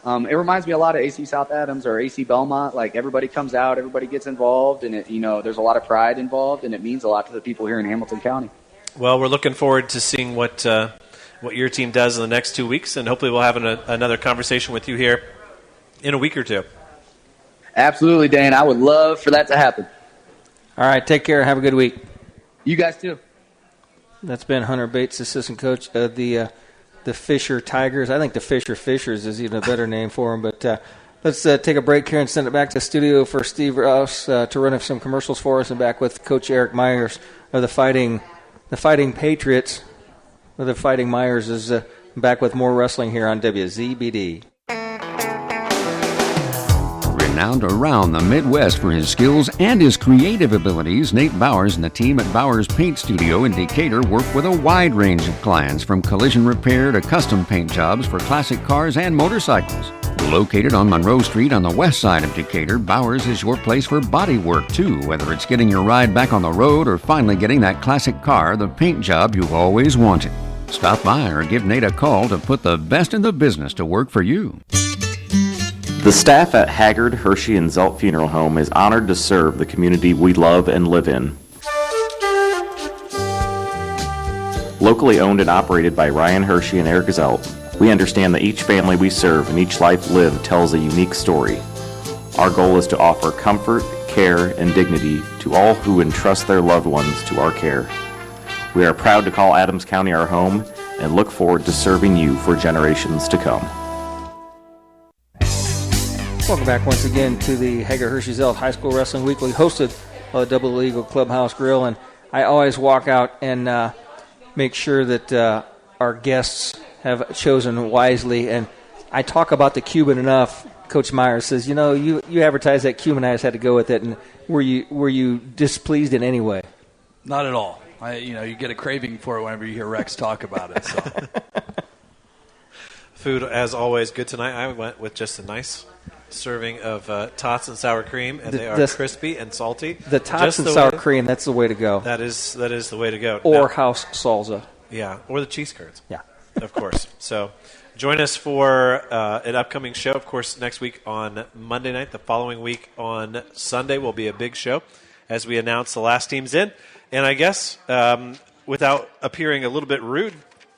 It reminds me a lot of AC South Adams or AC Belmont. Like, everybody comes out, everybody gets involved, and there's a lot of pride involved, and it means a lot to the people here in Hamilton County. Well, we're looking forward to seeing what your team does in the next 2 weeks, and hopefully we'll have another conversation with you here in a week or two. Absolutely, Dan. I would love for that to happen. All right, take care. Have a good week. You guys too. That's been Hunter Bates, assistant coach of the Fisher Tigers. I think the Fisher Fishers is even a better name for them. But let's take a break here and send it back to the studio for Steve Rouse to run some commercials for us, and back with Coach Eric Myers of the Fighting Patriots. The Fighting Myers is back with more wrestling here on WZBD. Renowned around the Midwest for his skills and his creative abilities, Nate Bowers and the team at Bowers Paint Studio in Decatur work with a wide range of clients, from collision repair to custom paint jobs for classic cars and motorcycles. Located on Monroe Street on the west side of Decatur, Bowers is your place for body work too, whether it's getting your ride back on the road or finally getting that classic car, the paint job you've always wanted. Stop by or give Nate a call to put the best in the business to work for you. The staff at Haggard, Hershey, and Zelt Funeral Home is honored to serve the community we love and live in. Locally owned and operated by Ryan Hershey and Eric Zelt, we understand that each family we serve and each life lived tells a unique story. Our goal is to offer comfort, care, and dignity to all who entrust their loved ones to our care. We are proud to call Adams County our home and look forward to serving you for generations to come. Welcome back once again to the Hager Hershey Zelt High School Wrestling Weekly, hosted by the Double Eagle Clubhouse Grill. And I always walk out and make sure that our guests have chosen wisely. And I talk about the Cuban enough. Coach Myers says, you advertised that Cuban, I just had to go with it. And were you displeased in any way? Not at all. You get a craving for it whenever you hear Rex talk about it. So. Food, as always, good tonight. I went with just a nice serving of tots and sour cream, and they are crispy and salty. The tots and sour cream, that's the way to go. That is the way to go. Or house salsa. Yeah, or the cheese curds. Yeah. Of course. So join us for an upcoming show. Of course, next week on Monday night. The following week on Sunday will be a big show as we announce the last teams in. And I guess, without appearing a little bit rude,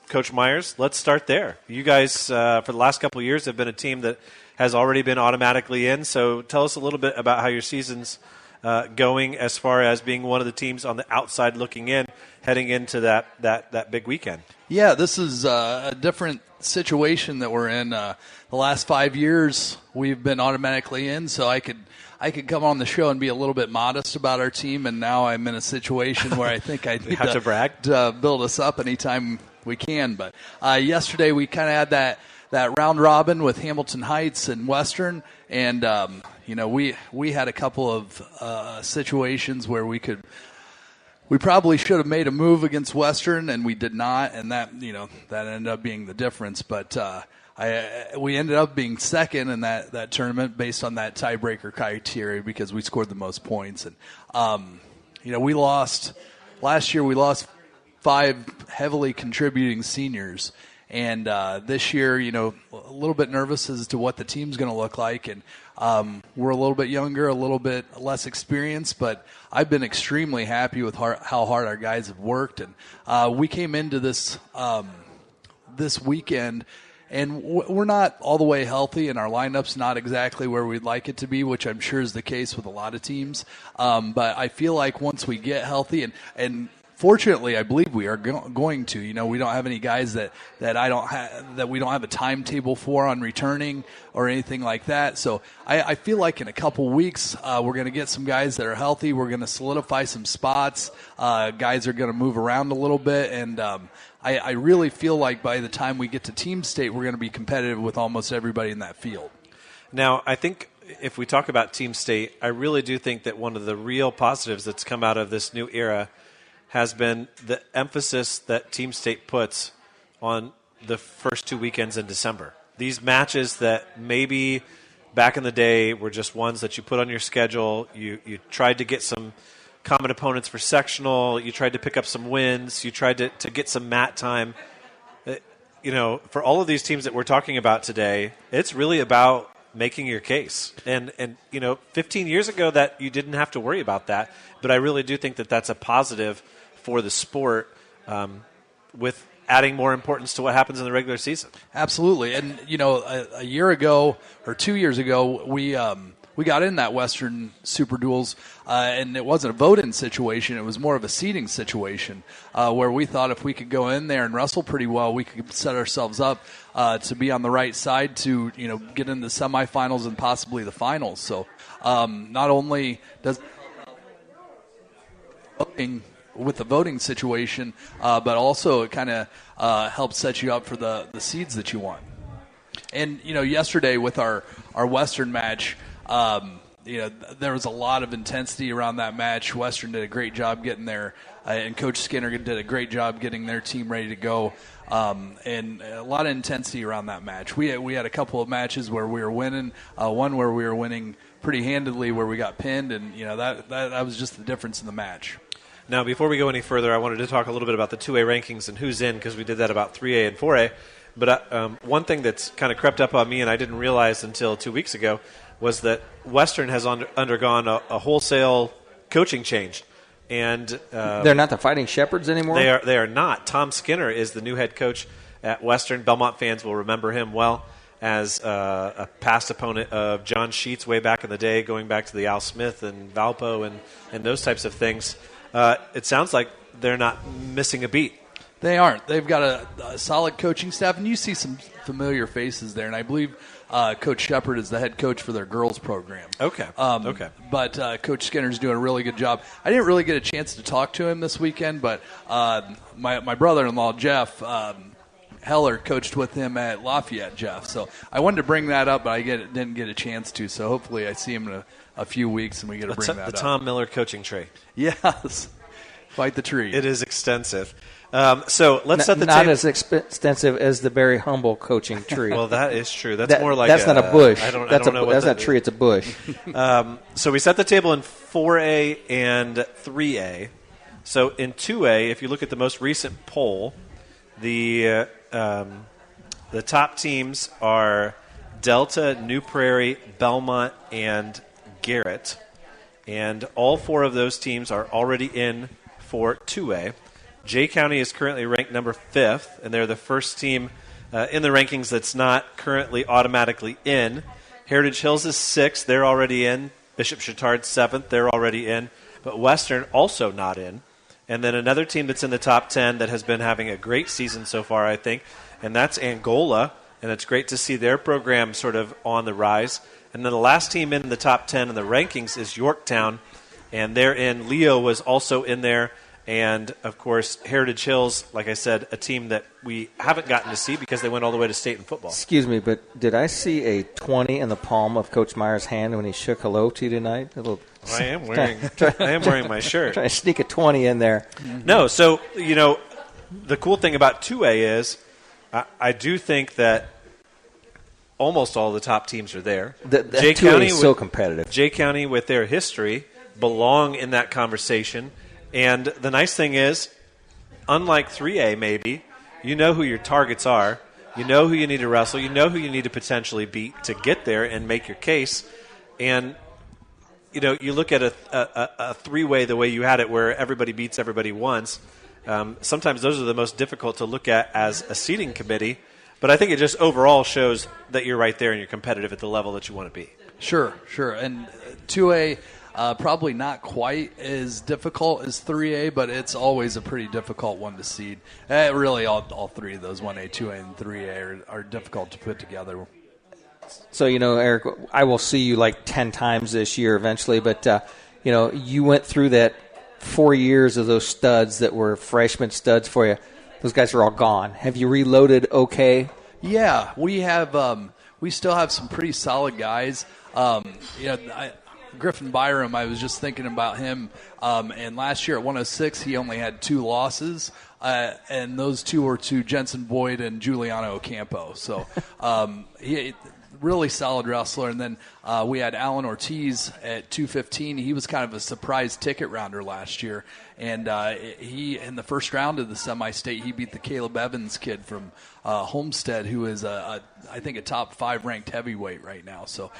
Coach Myers, let's start there. You guys, for the last couple of years, have been a team that has already been automatically in. So tell us a little bit about how your season's going as far as being one of the teams on the outside looking in, heading into that big weekend. Yeah, this is a different situation that we're in. The last 5 years, we've been automatically in, so I could come on the show and be a little bit modest about our team, and now I'm in a situation where I think I need to brag, to build us up anytime we can. But yesterday we kind of had that round robin with Hamilton Heights and Western, and we had a couple of situations where we probably should have made a move against Western, and we did not, and that ended up being the difference. But we ended up being second in that tournament based on that tiebreaker criteria because we scored the most points. And we lost last year. We lost 5 heavily contributing seniors. And this year, a little bit nervous as to what the team's going to look like. And we're a little bit younger, a little bit less experienced, but I've been extremely happy with how hard our guys have worked. And we came into this weekend, and we're not all the way healthy, and our lineup's not exactly where we'd like it to be, which I'm sure is the case with a lot of teams. But I feel like once we get healthy, and fortunately, I believe we are going to. We don't have any guys that we don't have a timetable for on returning or anything like that. So I feel like in a couple weeks we're going to get some guys that are healthy. We're going to solidify some spots. Guys are going to move around a little bit, and I really feel like by the time we get to team state, we're going to be competitive with almost everybody in that field. Now, I think if we talk about team state, I really do think that one of the real positives that's come out of this new era has been the emphasis that Team State puts on the first 2 weekends in December. These matches that maybe back in the day were just ones that you put on your schedule. You tried to get some common opponents for sectional. You tried to pick up some wins. You tried to get some mat time. For all of these teams that we're talking about today, it's really about making your case. And 15 years ago that you didn't have to worry about that. But I really do think that that's a positive for the sport, with adding more importance to what happens in the regular season. Absolutely. And, a year ago or 2 years ago, we got in that Western Super Duels, and it wasn't a vote-in situation. It was more of a seeding situation where we thought if we could go in there and wrestle pretty well, we could set ourselves up to be on the right side to, get into the semifinals and possibly the finals. So not only does with the voting situation, but also it kind of helps set you up for the seeds that you want. And, yesterday with our Western match, There was a lot of intensity around that match. Western did a great job getting there, and Coach Skinner did a great job getting their team ready to go. And a lot of intensity around that match. We had a couple of matches where we were winning, one where we were winning pretty handedly, where we got pinned, and that was just the difference in the match. Now, before we go any further, I wanted to talk a little bit about the 2A rankings and who's in, because we did that about 3A and 4A. But one thing that's kind of crept up on me, and I didn't realize until 2 weeks ago, was that Western has undergone a wholesale coaching change. And they're not the Fighting Shepherds anymore? They are not. Tom Skinner is the new head coach at Western. Belmont fans will remember him well as a past opponent of John Sheets way back in the day, going back to the Al Smith and Valpo and those types of things. It sounds like they're not missing a beat. They aren't. They've got a solid coaching staff, and you see some familiar faces there. And I believe Coach Shepard is the head coach for their girls program. Okay. Okay. But Coach Skinner's doing a really good job. I didn't really get a chance to talk to him this weekend, but my brother-in-law, Jeff Heller, coached with him at Lafayette, Jeff. So I wanted to bring that up, but I didn't get a chance to. So hopefully I see him in a few weeks, and we get to bring that up. The Tom Miller coaching tree. Yes. Fight the tree. It is extensive. So let's set the not table. as extensive as the Barry Humble coaching tree. Well, that is true. That's more like that's not a bush. I don't that's know what that's not a tree. It's a bush. So we set the table in 4A and 3A. So in 2A, if you look at the most recent poll, the top teams are Delta, New Prairie, Belmont, and Garrett. And all four of those teams are already in for 2A. Jay County is currently ranked number 5th, and they're the first team in the rankings that's not currently automatically in. Heritage Hills is 6th. They're already in. Bishop Chatard 7th. They're already in. But Western also not in. And then another team that's in the top 10 that has been having a great season so far, I think, and that's Angola. And it's great to see their program sort of on the rise. And then the last team in the top 10 in the rankings is Yorktown, and they're in. Leo was also in there. And, of course, Heritage Hills, like I said, a team that we haven't gotten to see because they went all the way to state in football. Excuse me, but did I see a 20 in the palm of Coach Meyer's hand when he shook hello to you tonight? I am wearing my shirt. Trying to sneak a 20 in there. No, so, the cool thing about 2A is I do think that almost all the top teams are there. Jay County is so competitive. Jay County, with their history, belong in that conversation. And the nice thing is, unlike 3A maybe, you know who your targets are. You know who you need to wrestle. You know who you need to potentially beat to get there and make your case. And, you look at a three-way the way you had it where everybody beats everybody once. Sometimes those are the most difficult to look at as a seating committee. But I think it just overall shows that you're right there and you're competitive at the level that you want to be. Sure. And 2A... probably not quite as difficult as 3A, but it's always a pretty difficult one to seed. Really, all three of those, 1A, 2A, and 3A, are difficult to put together. So, Eric, I will see you like 10 times this year eventually, but, you went through that 4 years of those studs that were freshman studs for you. Those guys are all gone. Have you reloaded okay? Yeah, we have. We still have some pretty solid guys. Griffin Byram, I was just thinking about him. And last year at 106, he only had 2 losses, and those 2 were to Jensen Boyd and Giuliano Ocampo. So he really solid wrestler. And then we had Alan Ortiz at 215. He was kind of a surprise ticket rounder last year. And he, in the first round of the semi-state, he beat the Caleb Evans kid from Homestead, who is, I think, a top 5 ranked heavyweight right now. So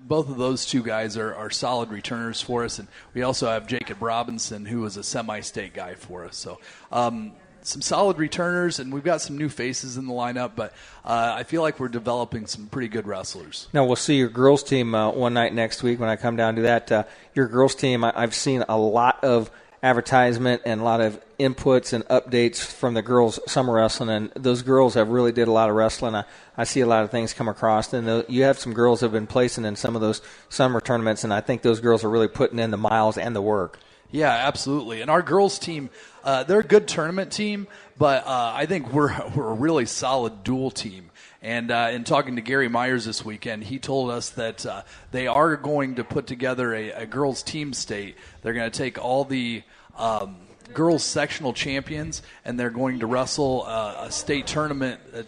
both of those 2 guys are solid returners for us. And we also have Jacob Robinson, who was a semi-state guy for us. So some solid returners, and we've got some new faces in the lineup, but I feel like we're developing some pretty good wrestlers. Now, we'll see your girls team one night next week when I come down to that. Your girls team, I've seen a lot of advertisement and a lot of inputs and updates from the girls' summer wrestling, and those girls have really did a lot of wrestling. I see a lot of things come across, and you have some girls who have been placing in some of those summer tournaments, and I think those girls are really putting in the miles and the work. Yeah, absolutely. And our girls team, they're a good tournament team, but I think we're a really solid dual team. And in talking to Gary Myers this weekend, he told us that they are going to put together a girls team state. They're going to take all the girls sectional champions, and they're going to wrestle a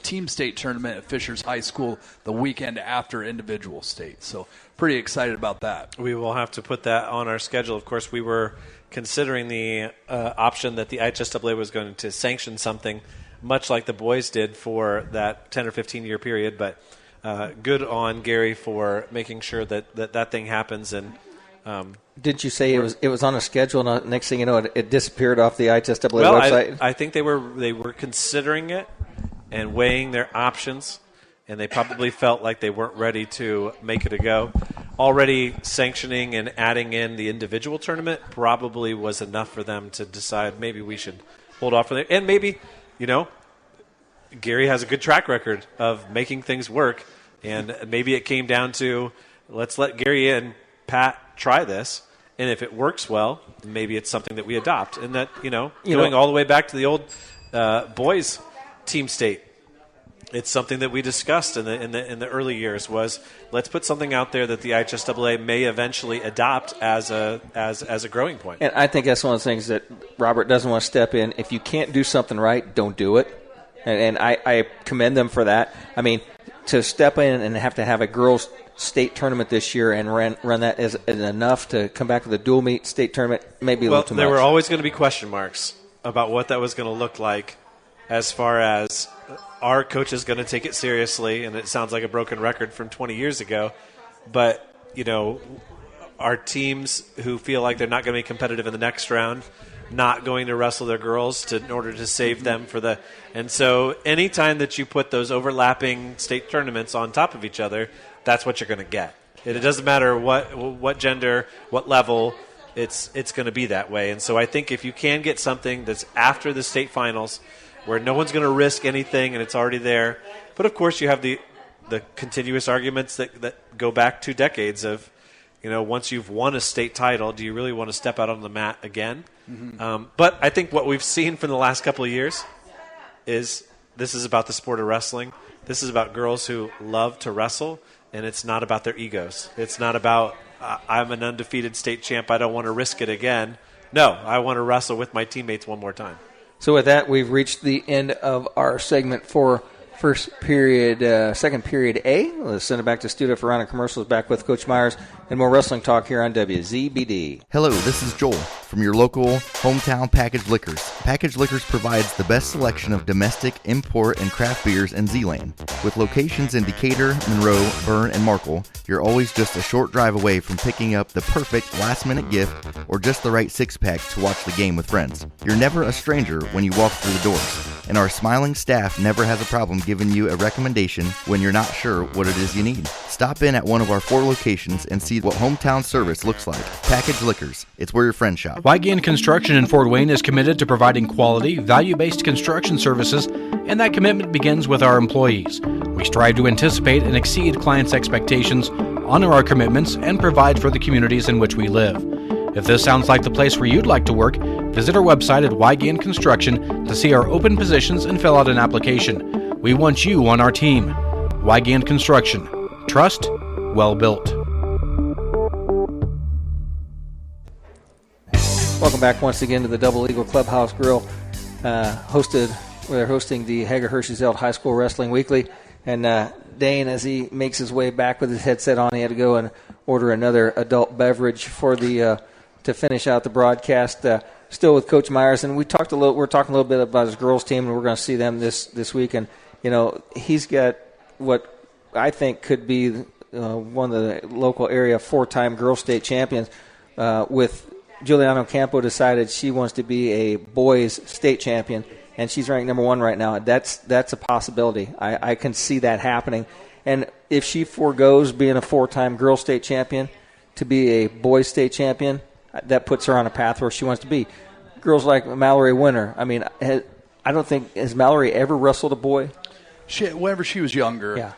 team state tournament at Fishers High School the weekend after individual state. So pretty excited about that. We will have to put that on our schedule. Of course, we were considering the option that the IHSAA was going to sanction something much like the boys did for that 10 or 15-year period. But good on Gary for making sure that thing happens. And did you say it was on a schedule, and next thing you know, it disappeared off the IHSAA website? I think they were considering it and weighing their options, and they probably felt like they weren't ready to make it a go. Already sanctioning and adding in the individual tournament probably was enough for them to decide maybe we should hold off for it. And maybe, Gary has a good track record of making things work, and maybe it came down to let's let Gary and Pat try this, and if it works well, maybe it's something that we adopt. And that, going all the way back to the old boys team state, it's something that we discussed in the early years was let's put something out there that the IHSAA may eventually adopt as a growing point. And I think that's one of the things that Robert doesn't want to step in. If you can't do something right, don't do it. And I commend them for that. I mean, to step in and have to have a girls' state tournament this year and run that is enough to come back to the dual meet state tournament, maybe a little too much. There were always going to be question marks about what that was going to look like as far as our coach is going to take it seriously, and it sounds like a broken record from 20 years ago. But, our teams who feel like they're not going to be competitive in the next round, not going to wrestle their girls in order to save them for the – and so anytime that you put those overlapping state tournaments on top of each other, that's what you're going to get. It doesn't matter what gender, what level, it's going to be that way. And so I think if you can get something that's after the state finals where no one's going to risk anything and it's already there. But, of course, you have the continuous arguments that go back 2 decades of, once you've won a state title, do you really want to step out on the mat again? Mm-hmm. But I think what we've seen from the last couple of years is this is about the sport of wrestling. This is about girls who love to wrestle, and it's not about their egos. It's not about I'm an undefeated state champ, I don't want to risk it again. No, I want to wrestle with my teammates one more time. So with that, we've reached the end of our segment for second period A. Let's send it back to studio for round of commercials, back with Coach Myers and more wrestling talk here on WZBD. Hello, this is Joel from your local hometown Packaged Liquors. Packaged Liquors provides the best selection of domestic, import, and craft beers in Z-Land. With locations in Decatur, Monroe, Bern, and Markle, you're always just a short drive away from picking up the perfect last-minute gift or just the right six-pack to watch the game with friends. You're never a stranger when you walk through the doors, and our smiling staff never has a problem giving you a recommendation when you're not sure what it is you need. Stop in at one of our 4 locations and see what hometown service looks like. Packaged Liquors, it's where your friends shop. Weigand Construction in Fort Wayne is committed to providing quality, value-based construction services, and that commitment begins with our employees. We strive to anticipate and exceed clients' expectations, honor our commitments, and provide for the communities in which we live. If this sounds like the place where you'd like to work, visit our website at Weigand Construction to see our open positions and fill out an application. We want you on our team. Weigand Construction. Trust, well built. Welcome back once again to the Double Eagle Clubhouse Grill. We're hosting the Hager Hershey's High School Wrestling Weekly. And Dane, as he makes his way back with his headset on, he had to go and order another adult beverage for to finish out the broadcast. Still with Coach Myers, and we're talking a little bit about his girls team, and we're going to see them this week. And he's got what I think could be one of the local area 4-time girls state champions. With Giuliano Campo decided she wants to be a boys state champion, and she's ranked number 1 right now. That's a possibility. I can see that happening. And if she forgoes being a 4-time girls state champion to be a boys state champion, that puts her on a path where she wants to be. Girls like Mallory Winter. I mean, I don't think has Mallory ever wrestled a boy. Whenever she was younger, yeah.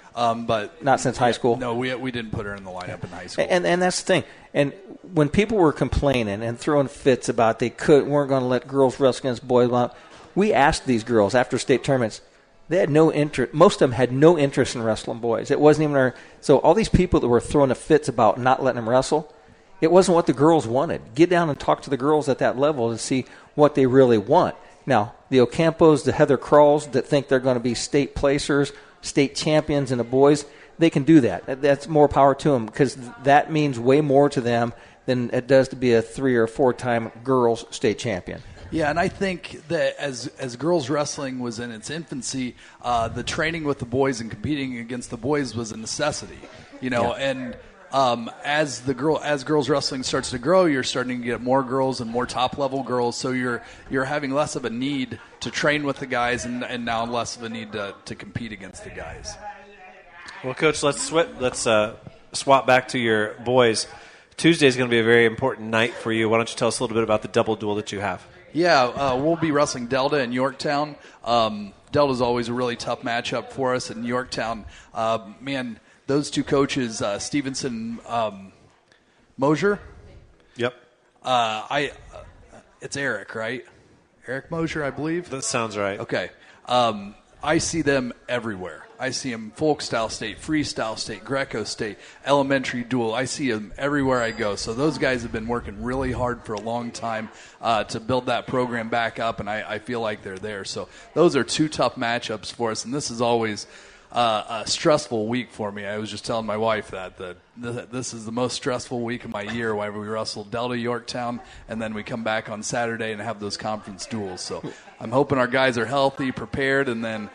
but not since high school. No, we didn't put her in the lineup in high school. And that's the thing. And when people were complaining and throwing fits about weren't going to let girls wrestle against boys, we asked these girls after state tournaments. They had no interest. Most of them had no interest in wrestling boys. It wasn't even so all these people that were throwing the fits about not letting them wrestle, it wasn't what the girls wanted. Get down and talk to the girls at that level to see what they really want. Now, the Ocampos, the Heather Crawls that think they're going to be state placers, state champions in the boys, they can do that. That's more power to them because that means way more to them than it does to be a 3 or 4-time girls state champion. Yeah, and I think that as girls wrestling was in its infancy, the training with the boys and competing against the boys was a necessity. And as girls wrestling starts to grow, you're starting to get more girls and more top level girls. So you're having less of a need to train with the guys, and now less of a need to compete against the guys. Well, Coach, let's swap back to your boys. Tuesday is going to be a very important night for you. Why don't you tell us a little bit about the double duel that you have? Yeah, we'll be wrestling Delta in Yorktown. Delta's always a really tough matchup for us in Yorktown. Man, those two coaches, Stevenson, Mosier. Yep. It's Eric, right? Eric Mosier, I believe. That sounds right. Okay. I see them everywhere. I see them folk-style state, freestyle state, Greco state, elementary duel. I see them everywhere I go. So those guys have been working really hard for a long time to build that program back up, and I feel like they're there. So those are two tough matchups for us, and this is always a stressful week for me. I was just telling my wife that this is the most stressful week of my year whenever we wrestle Delta, Yorktown, and then we come back on Saturday and have those conference duels. So I'm hoping our guys are healthy, prepared, and then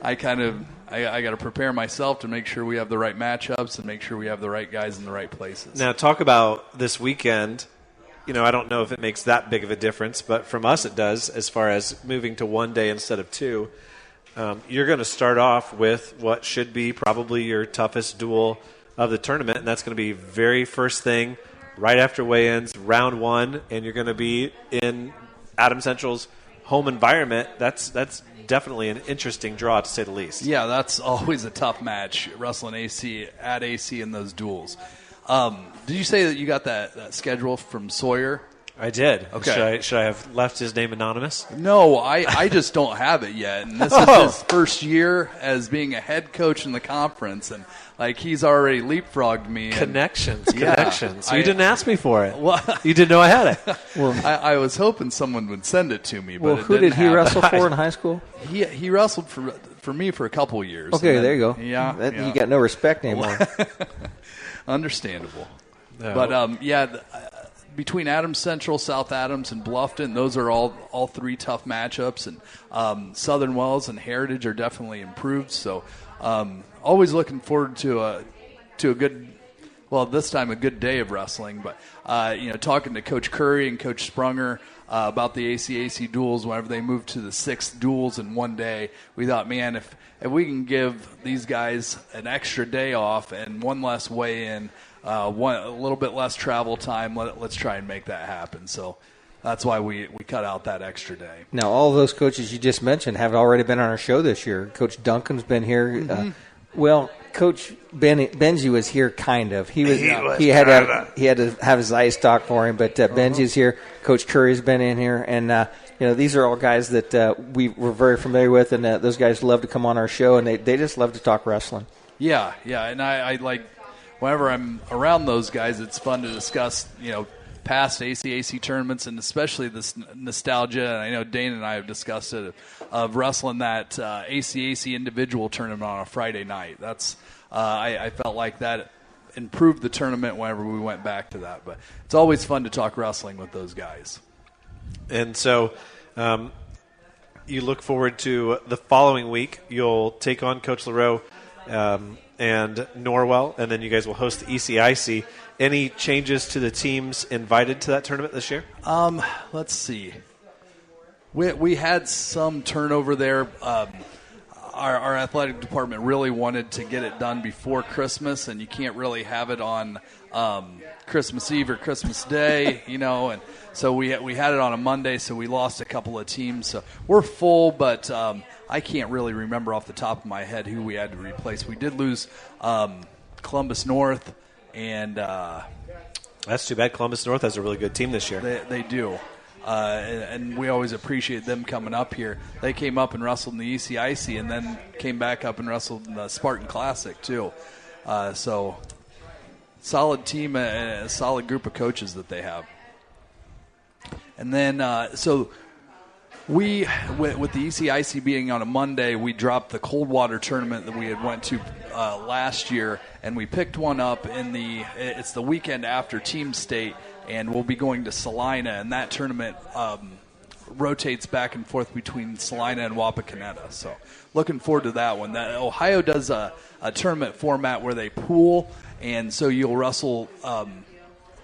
I got to prepare myself to make sure we have the right matchups and make sure we have the right guys in the right places. Now, talk about this weekend. I don't know if it makes that big of a difference, but from us it does as far as moving to one day instead of two. You're going to start off with what should be probably your toughest duel of the tournament, and that's going to be very first thing right after weigh-ins, round one, and you're going to be in Adams Central's home environment. That's definitely an interesting draw, to say the least. Yeah, that's always a tough match, wrestling AC at AC in those duels. Did you say that you got that schedule from Sawyer? I did. Okay. Should I have left his name anonymous? No, I just don't have it yet. And this is his first year as being a head coach in the conference, and he's already leapfrogged me. Connections. You didn't ask me for it. Well, you didn't know I had it. Well, I was hoping someone would send it to me. But who did he wrestle for in high school? He wrestled for me for a couple years. Okay, there you go. Yeah, You got no respect anymore. Understandable. No. But between Adams Central, South Adams, and Bluffton, those are all three tough matchups. And Southern Wells and Heritage are definitely improved. So always looking forward to a good, this time a good day of wrestling. But talking to Coach Curry and Coach Sprunger about the ACAC duels, whenever they moved to the 6 duels in one day, we thought, man, if we can give these guys an extra day off and one less weigh-in, a little bit less travel time, let's try and make that happen. So that's why we cut out that extra day. Now, all of those coaches you just mentioned have already been on our show this year. Coach Duncan's been here. Mm-hmm. Coach Benji was here, kind of. He had to have his ice stock for him, but Benji's here. Coach Curry's been in here, and these are all guys that we were very familiar with, and those guys love to come on our show, and they just love to talk wrestling. Yeah, and I like. Whenever I'm around those guys, it's fun to discuss, past ACAC tournaments and especially this nostalgia. And I know Dane and I have discussed it of wrestling that ACAC individual tournament on a Friday night. That's I felt like that improved the tournament whenever we went back to that. But it's always fun to talk wrestling with those guys. And so you look forward to the following week. You'll take on Coach LaRoe and Norwell, and then you guys will host the ECIC. Any changes to the teams invited to that tournament this year? Let's see. We had some turnover there. our athletic department really wanted to get it done before Christmas, and you can't really have it on Christmas Eve or Christmas Day, and so we had it on a Monday, so we lost a couple of teams. So we're full, but I can't really remember off the top of my head who we had to replace. We did lose Columbus North, and that's too bad. Columbus North has a really good team this year. They do. And we always appreciate them coming up here. They came up and wrestled in the ECIC and then came back up and wrestled in the Spartan Classic, too. So, solid team, a solid group of coaches that they have. And then, so we, with the ECIC being on a Monday, we dropped the cold water tournament that we had went to last year, and we picked one up it's the weekend after Team State, and we'll be going to Salina, and that tournament rotates back and forth between Salina and Wapakoneta. So looking forward to that one. Ohio does a tournament format where they pool, and so you'll wrestle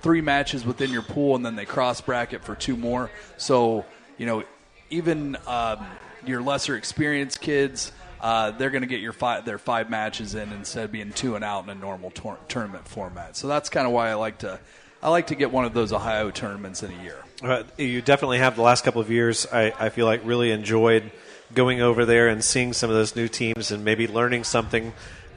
3 matches within your pool, and then they cross bracket for 2 more. So, even your lesser experienced kids, they're going to get their 5 matches in instead of being 2 and out in a normal tournament format. So that's kind of why I like to get one of those Ohio tournaments in a year. You definitely have the last couple of years, I feel like, really enjoyed going over there and seeing some of those new teams and maybe learning something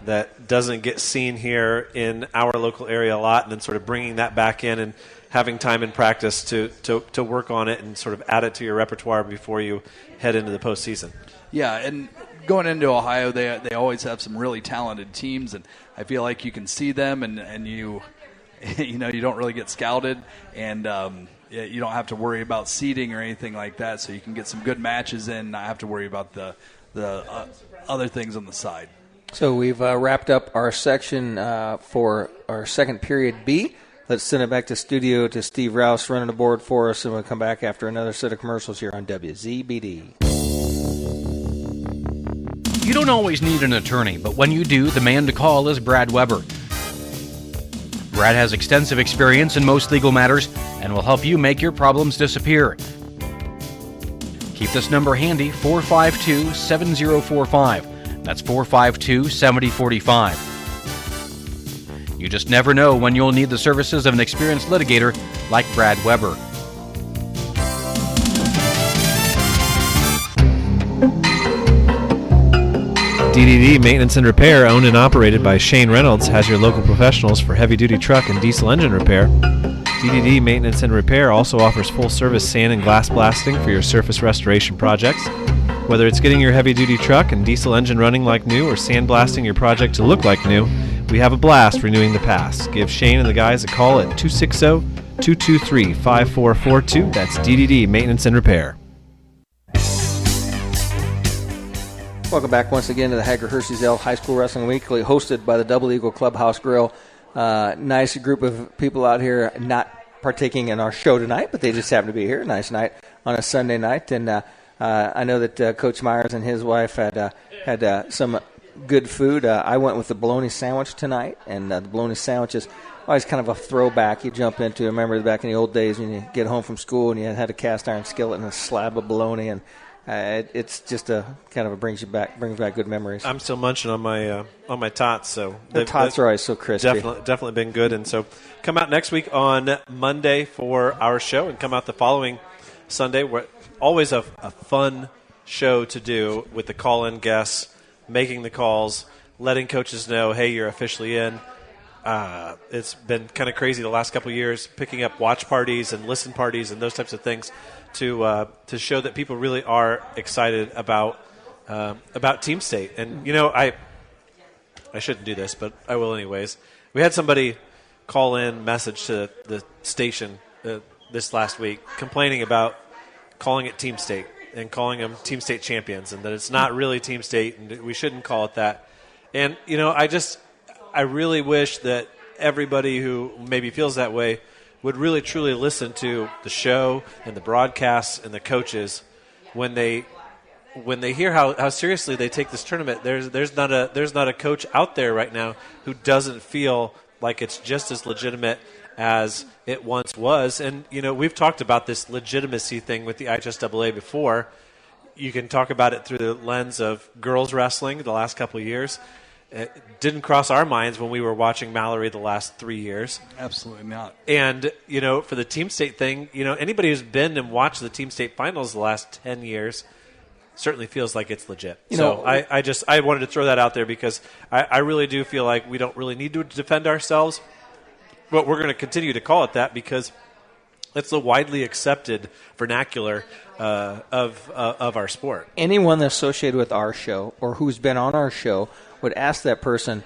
that doesn't get seen here in our local area a lot, and then sort of bringing that back in and having time in practice to work on it and sort of add it to your repertoire before you head into the postseason. Yeah, and going into Ohio, they always have some really talented teams, and I feel like you can see them, and you don't really get scouted, and you don't have to worry about seeding or anything like that, so you can get some good matches in, not have to worry about the other things on the side. So we've wrapped up our section for our second period B. Let's send it back to studio to Steve Rouse running the board for us, and we'll come back after another set of commercials here on WZBD. You don't always need an attorney, but when you do, the man to call is Brad Weber. Brad has extensive experience in most legal matters and will help you make your problems disappear. Keep this number handy, 452-7045. That's 452-7045. You just never know when you'll need the services of an experienced litigator like Brad Weber. DDD Maintenance and Repair, owned and operated by Shane Reynolds, has your local professionals for heavy-duty truck and diesel engine repair. DDD Maintenance and Repair also offers full-service sand and glass blasting for your surface restoration projects. Whether it's getting your heavy-duty truck and diesel engine running like new or sandblasting your project to look like new, we have a blast renewing the past. Give Shane and the guys a call at 260-223-5442. That's DDD Maintenance and Repair. Welcome back once again to the Hager Hershey's High School Wrestling Weekly, hosted by the Double Eagle Clubhouse Grill. Nice group of people out here not partaking in our show tonight, but they just happen to be here. Nice night on a Sunday night. And I know that Coach Myers and his wife had some good food. I went with the bologna sandwich tonight, and the bologna sandwich is always kind of a throwback you jump into. I remember back in the old days when you get home from school and you had a cast iron skillet and a slab of bologna, and it's just a kind of brings back good memories. I'm still munching on my tots, so the tots are always so crispy. Definitely been good, and so come out next week on Monday for our show, and come out the following Sunday. We're always a fun show to do with the call-in guests, making the calls, letting coaches know, hey, you're officially in. It's been kind of crazy the last couple of years, picking up watch parties and listen parties and those types of things to show that people really are excited about Team State. And, I shouldn't do this, but I will anyways. We had somebody call in message to the station this last week complaining about calling it Team State and calling them Team State champions, and that it's not really Team State and we shouldn't call it that. And, I really wish that everybody who maybe feels that way would really truly listen to the show and the broadcasts and the coaches when they hear how seriously they take this tournament. There's not a coach out there right now who doesn't feel like it's just as legitimate as it once was. And we've talked about this legitimacy thing with the IHSAA before. you can talk about it through the lens of girls wrestling the last couple of years. It didn't cross our minds when we were watching Mallory the last 3 years. Absolutely not. And, for the team state thing, anybody who's been and watched the team state finals the last 10 years certainly feels like it's legit. I wanted to throw that out there because I really do feel like we don't really need to defend ourselves, but we're going to continue to call it that because it's the widely accepted vernacular of our sport. Anyone that's associated with our show or who's been on our show would ask that person,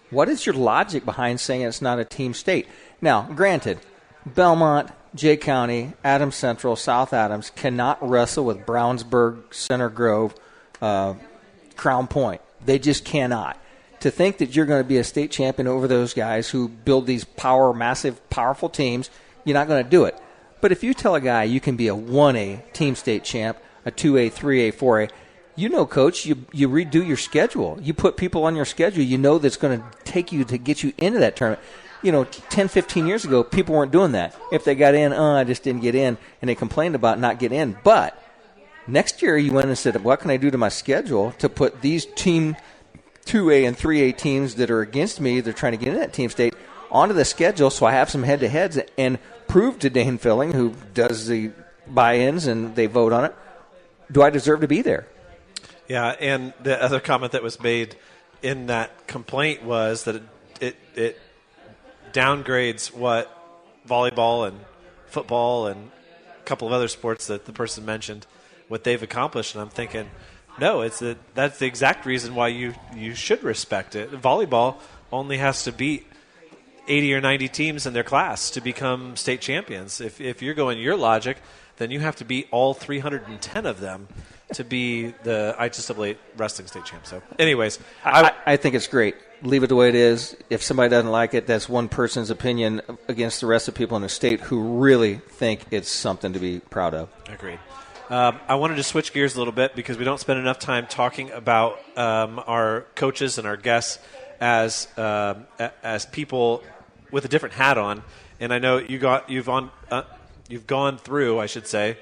what is your logic behind saying it's not a team state? Now, granted, Belmont, Jay County, Adams Central, South Adams cannot wrestle with Brownsburg, Center Grove, Crown Point. They just cannot. To think that you're going to be a state champion over those guys who build these massive, powerful teams, you're not going to do it. But if you tell a guy you can be a 1A team state champ, a 2A, 3A, 4A, Coach, you redo your schedule. You put people on your schedule that's going to take you to get you into that tournament. 10, 15 years ago, people weren't doing that. If they got in, I just didn't get in, and they complained about not getting in. But next year you went and said, what can I do to my schedule to put these team 2A and 3A teams that are against me, they're trying to get in that team state, onto the schedule so I have some head-to-heads and prove to Dane Fuelling, who does the buy-ins and they vote on it, do I deserve to be there? Yeah, and the other comment that was made in that complaint was that it downgrades what volleyball and football and a couple of other sports that the person mentioned, what they've accomplished. And I'm thinking, no, that's the exact reason why you should respect it. Volleyball only has to beat 80 or 90 teams in their class to become state champions. If you're going your logic, then you have to beat all 310 of them to be the IHSAA wrestling state champ. So anyways, I think it's great. Leave it the way it is. If somebody doesn't like it, that's one person's opinion against the rest of the people in the state who really think it's something to be proud of. Agreed. I wanted to switch gears a little bit because we don't spend enough time talking about our coaches and our guests as people with a different hat on. And I know you've gone through, I should say,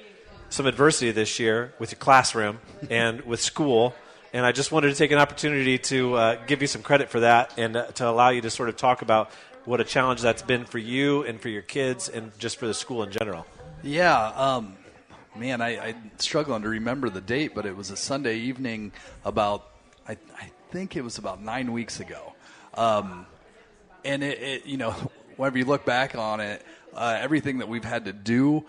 some adversity this year with your classroom and with school. And I just wanted to take an opportunity to give you some credit for that and to allow you to sort of talk about what a challenge that's been for you and for your kids and just for the school in general. Yeah, man, I'm struggling to remember the date, but it was a Sunday evening about, I think it was about 9 weeks ago. And it whenever you look back on it, everything that we've had to do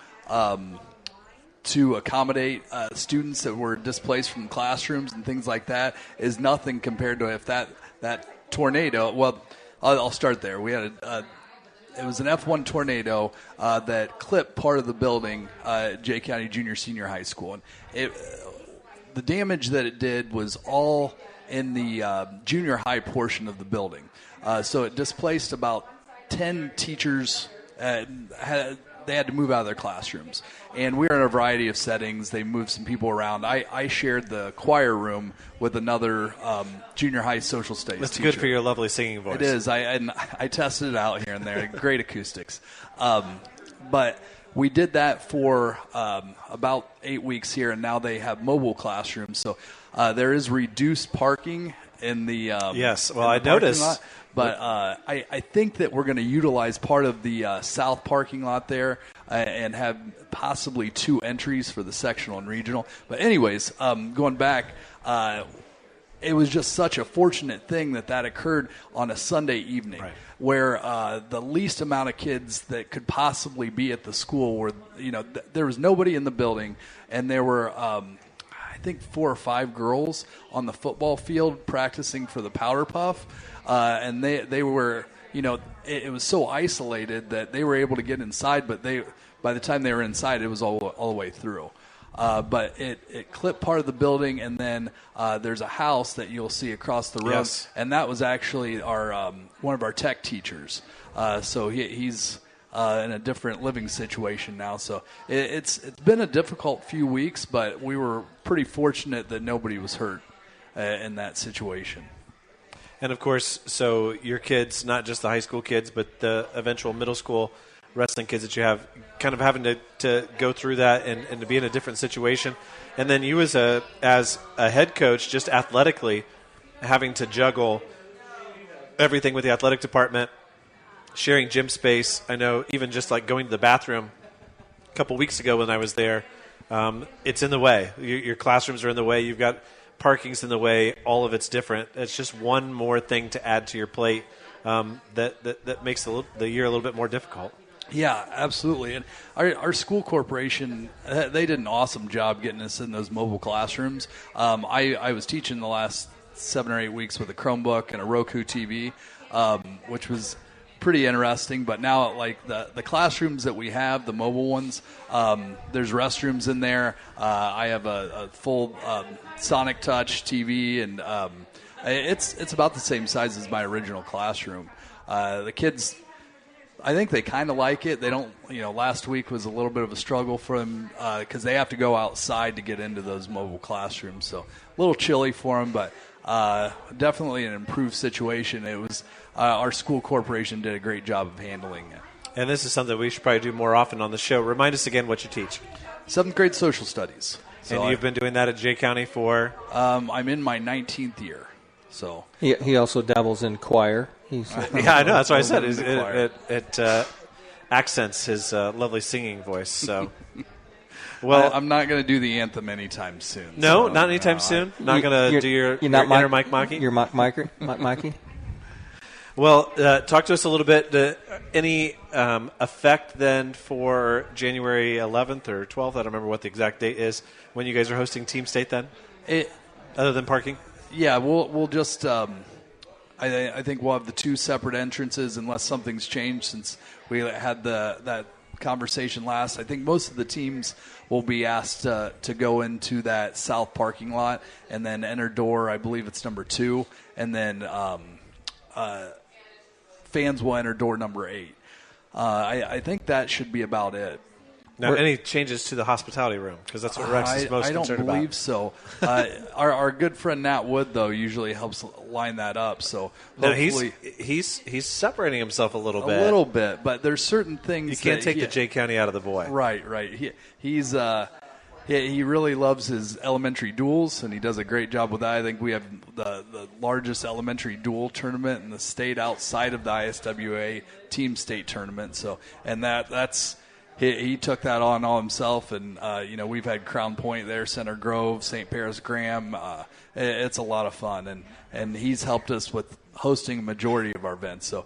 to accommodate students that were displaced from classrooms and things like that is nothing compared to if that tornado. Well, I'll start there. We had it was an F1 tornado that clipped part of the building at Jay County Junior Senior High School, and the damage that it did was all in the junior high portion of the building. So it displaced about 10 teachers. They had to move out of their classrooms. And we were in a variety of settings. They moved some people around. I shared the choir room with another junior high social studies That's teacher. good for your lovely singing voice. It is. I tested it out here and there. Great acoustics. But we did that for about 8 weeks here, and now they have mobile classrooms. So there is reduced parking in the yes. Well, in the I noticed. lot. But I think that we're going to utilize part of the south parking lot there and have possibly 2 entries for the sectional and regional. But anyways, going back, it was just such a fortunate thing that occurred on a Sunday evening, right, where the least amount of kids that could possibly be at the school were, there was nobody in the building, and there were I think 4 or 5 girls on the football field practicing for the Powder Puff. And they were, it was so isolated that they were able to get inside, but by the time they were inside, it was all the way through. But it clipped part of the building, and then there's a house that you'll see across the road, yes, and that was actually our one of our tech teachers. So he's in a different living situation now. So it's been a difficult few weeks, but we were pretty fortunate that nobody was hurt in that situation. And, of course, so your kids, not just the high school kids, but the eventual middle school wrestling kids that you have, kind of having to go through that and to be in a different situation. And then you as a head coach, just athletically, having to juggle everything with the athletic department, sharing gym space. I know even just like going to the bathroom a couple weeks ago when I was there, it's in the way. Your classrooms are in the way. You've got parking's in the way. All of it's different. It's just one more thing to add to your plate that makes the year a little bit more difficult. Yeah, absolutely. And our school corporation, they did an awesome job getting us in those mobile classrooms. I was teaching the last 7 or 8 weeks with a Chromebook and a Roku TV, which was pretty interesting. But now, like the classrooms that we have, the mobile ones, there's restrooms in there. I have a full Sonic Touch TV, and it's about the same size as my original classroom. The kids, I think they kind of like it. They don't, last week was a little bit of a struggle for them because they have to go outside to get into those mobile classrooms. So a little chilly for them, but definitely an improved situation. It was our school corporation did a great job of handling it. And this is something we should probably do more often on the show. Remind us again what you teach. 7th grade social studies. So and you've been doing that at Jay County for? I'm in my 19th year. So he also dabbles in choir. Yeah, I know. That's what I said. It accents his lovely singing voice. So, well, I'm not going to do the anthem anytime soon. No, so, not anytime soon. Not going to do your inner Mike Mockey? Your Mikey? Well, talk to us a little bit. Any effect then for January 11th or 12th? I don't remember what the exact date is when you guys are hosting Team State then? Other than parking? Yeah, we'll just I think we'll have the 2 separate entrances unless something's changed since we had that conversation last. I think most of the teams will be asked to go into that south parking lot and then enter door, I believe it's number 2, and then fans will enter door number 8. I think that should be about it. Now, any changes to the hospitality room? Because that's what Rex is most concerned about. I don't believe so. Our good friend Nat Wood, though, usually helps line that up. So now he's separating himself a little bit. A little bit, but there's certain things you can't take the Jay County out of the boy. Right. He really loves his elementary duels, and he does a great job with that. I think we have the largest elementary duel tournament in the state outside of the ISWA Team State tournament. So, and that's. He took that on all himself, and we've had Crown Point there, Center Grove, St. Paris Graham. It's a lot of fun, and he's helped us with hosting a majority of our events. So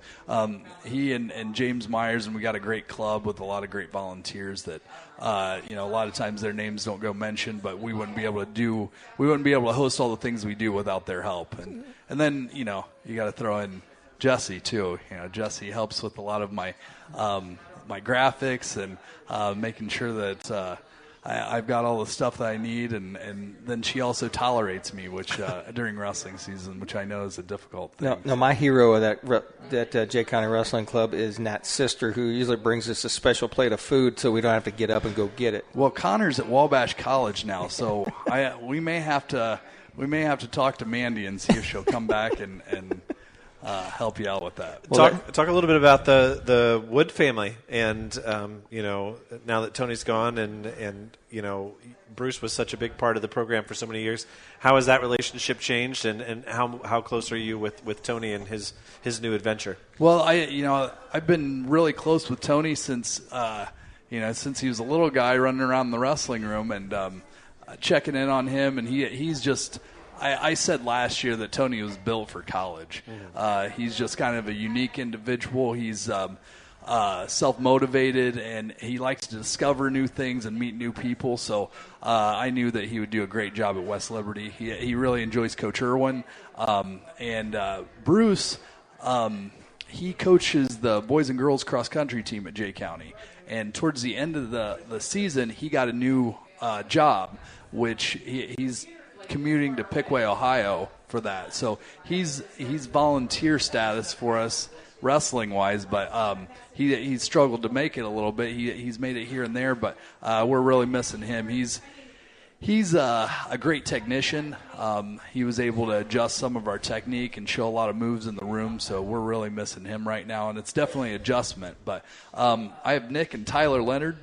he and James Myers, and we got a great club with a lot of great volunteers that a lot of times their names don't go mentioned, but we wouldn't be able to host all the things we do without their help. And then you got to throw in Jesse too. Jesse helps with a lot of my graphics and making sure that I've got all the stuff that I need, and then she also tolerates me, which during wrestling season, which I know is a difficult thing. No, my hero of that Jay County Wrestling Club is Nat's sister, who usually brings us a special plate of food so we don't have to get up and go get it. Well, Connor's at Wabash College now, so we may have to talk to Mandy and see if she'll come back and help you out with that. Talk a little bit about the Wood family, and now that Tony's gone, and Bruce was such a big part of the program for so many years. How has that relationship changed, and how close are you with Tony and his new adventure? Well, I've been really close with Tony since since he was a little guy running around the wrestling room, and checking in on him, and he's just. I said last year that Tony was built for college. He's just kind of a unique individual. He's self-motivated, and he likes to discover new things and meet new people. So I knew that he would do a great job at West Liberty. He really enjoys Coach Irwin. And Bruce, he coaches the boys and girls cross-country team at Jay County. And towards the end of the season, he got a new job, which he's – commuting to Pickaway, Ohio for that. So he's volunteer status for us wrestling wise, but he's struggled to make it a little bit. He's made it here and there, but we're really missing him. He's a great technician. He was able to adjust some of our technique and show a lot of moves in the room, so we're really missing him right now, and it's definitely an adjustment. But I have Nick and Tyler Leonard,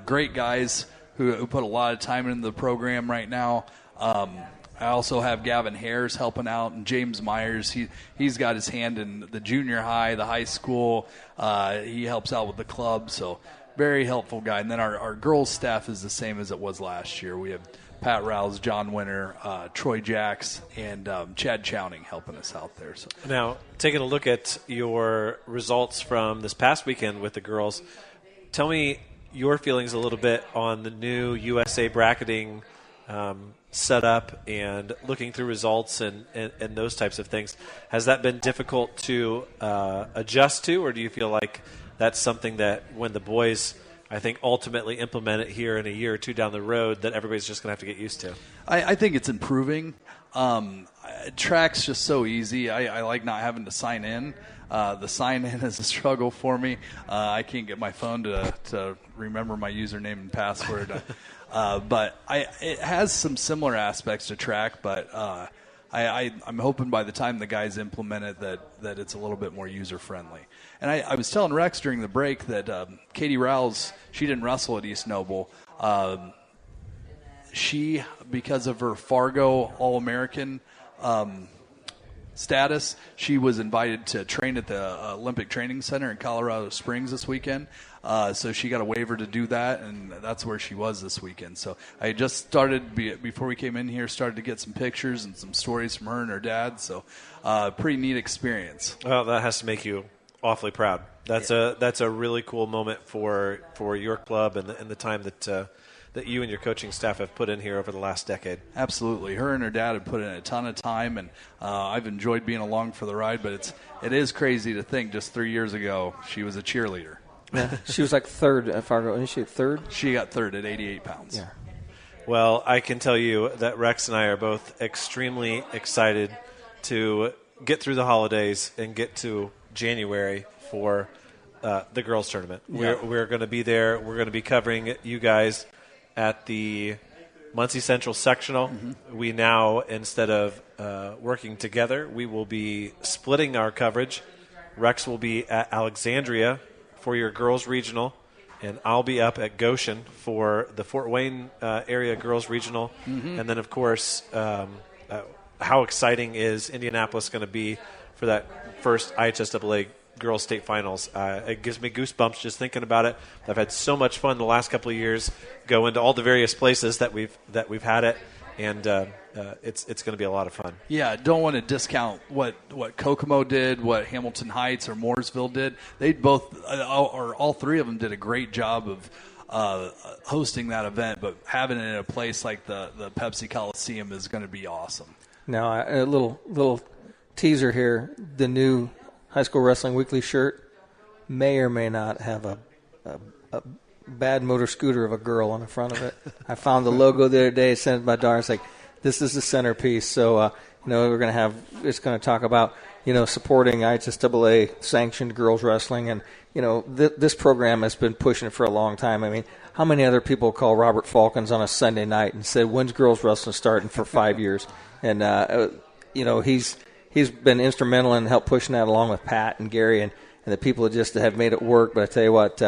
great guys who put a lot of time into the program right now. I also have Gavin Hares helping out, and James Myers. He's got his hand in the junior high, the high school. He helps out with the club, so very helpful guy. And then our girls staff is the same as it was last year. We have Pat Rouse, John Winter, Troy Jacks, and Chad Chowning helping us out there. So now, taking a look at your results from this past weekend with the girls, tell me your feelings a little bit on the new USA bracketing setup and looking through results and those types of things. Has that been difficult to adjust to, or do you feel like that's something that when the boys, I think, ultimately implement it here in a year or two down the road, that everybody's just going to have to get used to? I think it's improving. Track's just so easy. I like not having to sign in. The sign-in is a struggle for me. I can't get my phone to remember my username and password. But it has some similar aspects to track, but I'm hoping by the time the guys implement it that it's a little bit more user-friendly. And I was telling Rex during the break that Katie Rouse, she didn't wrestle at East Noble. She, because of her Fargo All-American status, she was invited to train at the Olympic Training Center in Colorado Springs this weekend. So she got a waiver to do that, and that's where she was this weekend. So I just started, before we came in here, started to get some pictures and some stories from her and her dad. So pretty neat experience. Well, that has to make you awfully proud. That's a really cool moment for your club and the time that you and your coaching staff have put in here over the last decade. Absolutely. Her and her dad have put in a ton of time, and I've enjoyed being along for the ride, but it is crazy to think just 3 years ago she was a cheerleader. Yeah, she was like third at Fargo. Isn't she third? She got third at 88 pounds. Yeah. Well, I can tell you that Rex and I are both extremely excited to get through the holidays and get to January for the girls' tournament. Yeah. We're going to be there. We're going to be covering you guys at the Muncie Central Sectional. Mm-hmm. We now, instead of working together, we will be splitting our coverage. Rex will be at Alexandria for your girls' regional, and I'll be up at Goshen for the Fort Wayne area girls' regional. Mm-hmm. And then, of course, how exciting is Indianapolis going to be for that first IHSAA girls state finals? It gives me goosebumps just thinking about it. I've had so much fun the last couple of years, go into all the various places that we've had it, and it's going to be a lot of fun. Yeah, don't want to discount what Kokomo did, what Hamilton Heights or Mooresville did. They both, or all three of them, did a great job of hosting that event. But having it in a place like the Pepsi Coliseum is going to be awesome. Now, a little teaser here: the new High School Wrestling Weekly shirt may or may not have a bad motor scooter of a girl on the front of it. I found the logo the other day, sent it to my daughter. It's like, this is the centerpiece. So, we're going to have, it's going to talk about, supporting IHSAA sanctioned girls wrestling. And, this program has been pushing it for a long time. I mean, how many other people call Robert Falcons on a Sunday night and said, when's girls wrestling starting for 5 years? And, he's been instrumental in help pushing that along with Pat and Gary and the people that just have made it work. But I tell you what,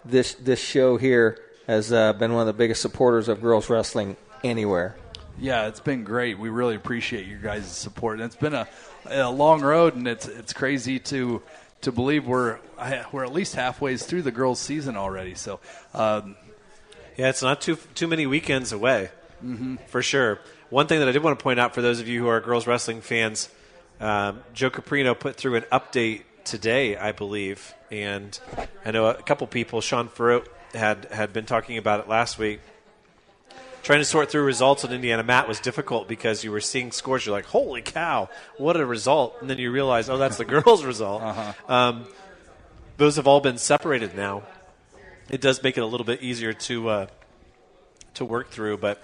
this show here has been one of the biggest supporters of girls wrestling anywhere. Yeah, it's been great. We really appreciate your guys' support. And it's been a long road, and it's crazy to believe we're at least halfway through the girls' season already. So, yeah, it's not too many weekends away, for sure. One thing that I did want to point out for those of you who are girls wrestling fans, Joe Caprino put through an update today, I believe, and I know a couple people, Sean Farrow had been talking about it last week. Trying to sort through results on Indiana Mat was difficult because you were seeing scores. You're like, holy cow, what a result. And then you realize, oh, that's the girls' result. Uh-huh. Those have all been separated now. It does make it a little bit easier to work through. But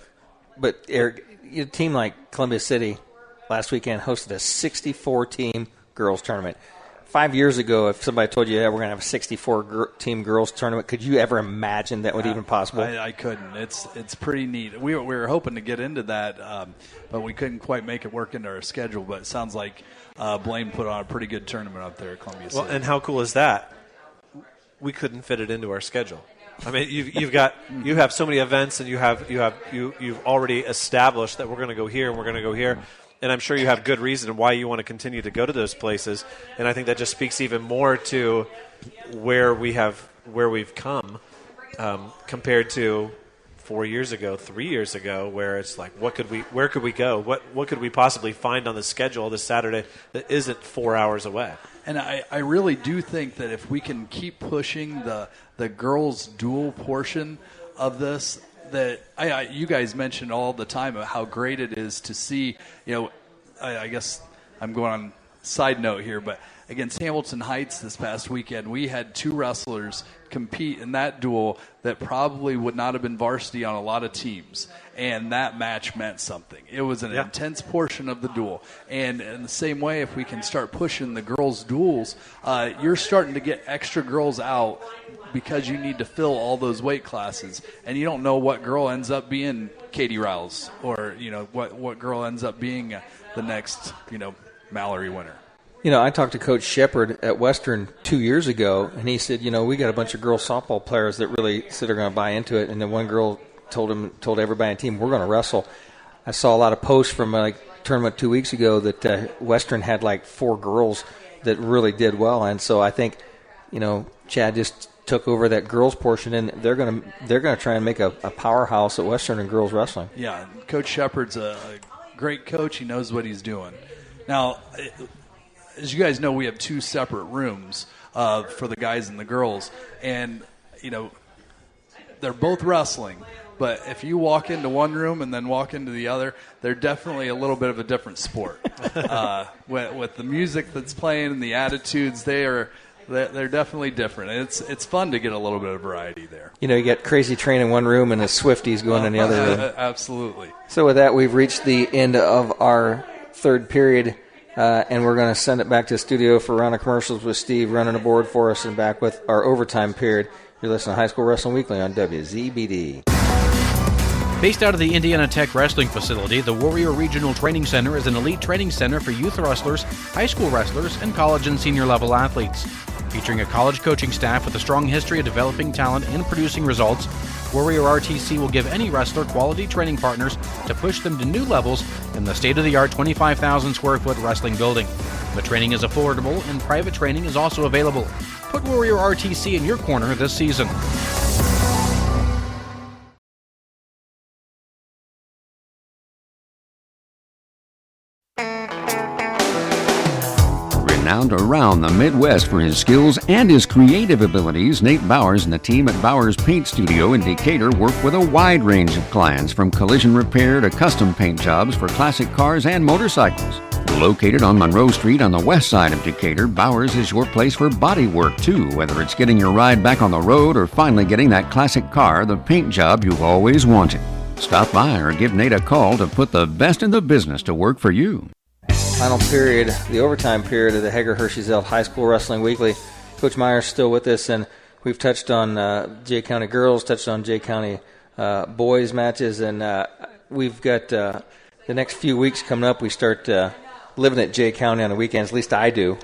Eric, a team like Columbia City last weekend hosted a 64-team girls tournament. 5 years ago, if somebody told you that we're going to have a 64-team girls tournament, could you ever imagine that would even possible? I couldn't. It's pretty neat. We were hoping to get into that, but we couldn't quite make it work into our schedule. But it sounds like Blaine put on a pretty good tournament up there at Columbia City. Well, and how cool is that? We couldn't fit it into our schedule. I mean, you have so many events, and you've already established that we're going to go here and we're going to go here. And I'm sure you have good reason why you want to continue to go to those places. And I think that just speaks even more to where we've come compared to 4 years ago, 3 years ago, where it's like, where could we go? What could we possibly find on the schedule this Saturday that isn't 4 hours away? And I really do think that if we can keep pushing the girls' dual portion of this, that you guys mentioned all the time about how great it is to see, I guess I'm going on side note here, but against Hamilton Heights this past weekend, we had two wrestlers compete in that duel that probably would not have been varsity on a lot of teams. And that match meant something. It was an intense portion of the duel. And in the same way, if we can start pushing the girls' duels, you're starting to get extra girls out because you need to fill all those weight classes. And you don't know what girl ends up being Katie Riles or, what girl ends up being the next, Mallory winner. I talked to Coach Shepard at Western 2 years ago, and he said, we got a bunch of girls softball players that really said they're going to buy into it. And then one girl told everybody on the team, we're going to wrestle. I saw a lot of posts from tournament 2 weeks ago that Western had 4 girls that really did well. And so I think, Chad just took over that girls portion, and they're going to try and make a powerhouse at Western in girls wrestling. Yeah, Coach Shepard's a great coach. He knows what he's doing. Now, as you guys know, we have 2 separate rooms for the guys and the girls, and they're both wrestling. But if you walk into one room and then walk into the other, they're definitely a little bit of a different sport. With the music that's playing and the attitudes, they're definitely different. And it's fun to get a little bit of variety there. You get Crazy Train in one room and the Swifties going in the other room. Absolutely. So with that, we've reached the end of our third period. And we're going to send it back to the studio for a round of commercials with Steve running the board for us and back with our overtime period. You're listening to High School Wrestling Weekly on WZBD. Based out of the Indiana Tech Wrestling Facility, the Warrior Regional Training Center is an elite training center for youth wrestlers, high school wrestlers, and college and senior level athletes. Featuring a college coaching staff with a strong history of developing talent and producing results, Warrior RTC will give any wrestler quality training partners to push them to new levels in the state-of-the-art 25,000 square foot wrestling building. The training is affordable and private training is also available. Put Warrior RTC in your corner this season. Renowned around the Midwest for his skills and his creative abilities, Nate Bowers and the team at Bowers Paint Studio in Decatur work with a wide range of clients, from collision repair to custom paint jobs for classic cars and motorcycles. Located on Monroe Street on the west side of Decatur, Bowers is your place for body work too, whether it's getting your ride back on the road or finally getting that classic car, the paint job you've always wanted. Stop by or give Nate a call to put the best in the business to work for you. Final period, the overtime period of the Hager Hershey's High School Wrestling Weekly. Coach Meyer's still with us, and we've touched on Jay County girls, touched on Jay County boys matches, and we've got the next few weeks coming up. We start living at Jay County on the weekends, at least I do.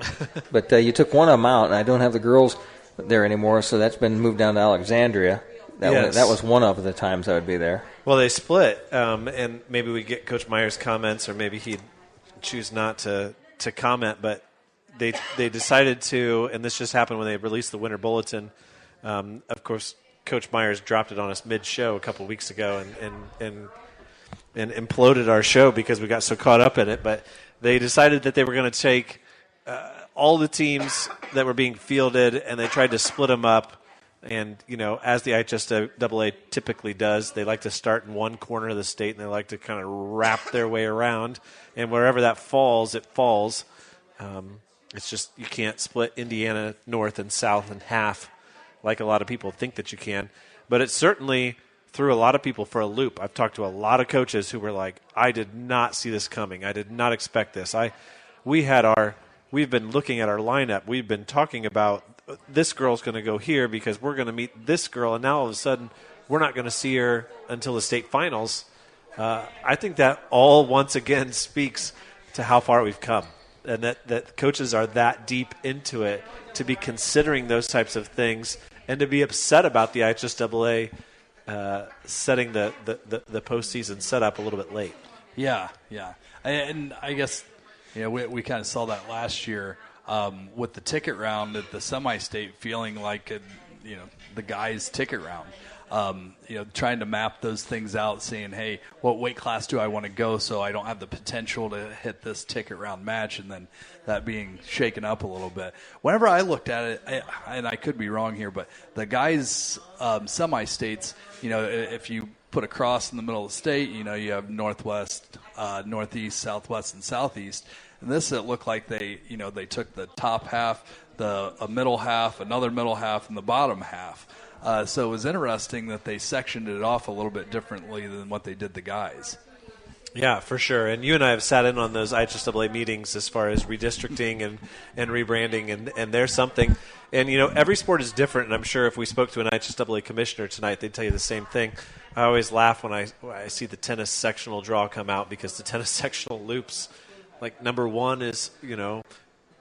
But you took one of them out, and I don't have the girls there anymore, so that's been moved down to Alexandria. That was one of the times I would be there. Well, they split, and maybe we get Coach Meyer's comments, or maybe he'd choose not to comment, but they decided to, and this just happened when they released the winter bulletin. Of course, Coach Myers dropped it on us mid-show a couple weeks ago and imploded our show because we got so caught up in it. But they decided that they were going to take all the teams that were being fielded, and they tried to split them up. And, as the IHSAA typically does, they like to start in one corner of the state, and they like to kind of wrap their way around. And wherever that falls, it falls. It's just you can't split Indiana north and south in half like a lot of people think that you can. But it certainly threw a lot of people for a loop. I've talked to a lot of coaches who were like, I did not see this coming. I did not expect this. We had our we've been looking at our lineup. We've been talking about this girl's going to go here because we're going to meet this girl, and now all of a sudden we're not going to see her until the state finals. I think that all once again speaks to how far we've come, and that coaches are that deep into it to be considering those types of things and to be upset about the IHSAA setting the postseason setup a little bit late. Yeah. And I guess we kind of saw that last year with the ticket round at the semi-state feeling like the guys' ticket round. Trying to map those things out, saying, hey, what weight class do I want to go so I don't have the potential to hit this ticket round match, and then that being shaken up a little bit. Whenever I looked at it, and I could be wrong here, but the guys' semi-states, if you put a cross in the middle of the state, you have northwest, northeast, southwest, and southeast. And this, it looked like they took the top half, a middle half, another middle half, and the bottom half. So it was interesting that they sectioned it off a little bit differently than what they did the guys. Yeah, for sure. And you and I have sat in on those IHSAA meetings as far as redistricting and rebranding, and there's something. And, every sport is different, and I'm sure if we spoke to an IHSAA commissioner tonight, they'd tell you the same thing. I always laugh when I see the tennis sectional draw come out, because the tennis sectional loops, like number one is,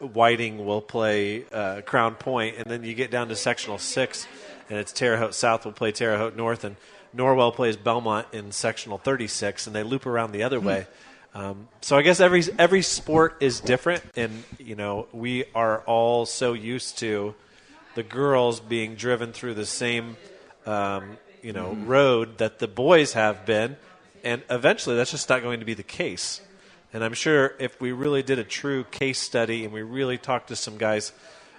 Whiting will play Crown Point, and then you get down to sectional 6, and it's Terre Haute South will play Terre Haute North, and Norwell plays Belmont in sectional 36, and they loop around the other way. So I guess every sport is different, and we are all so used to the girls being driven through the same road that the boys have been, and eventually that's just not going to be the case. And I'm sure if we really did a true case study and we really talked to some guys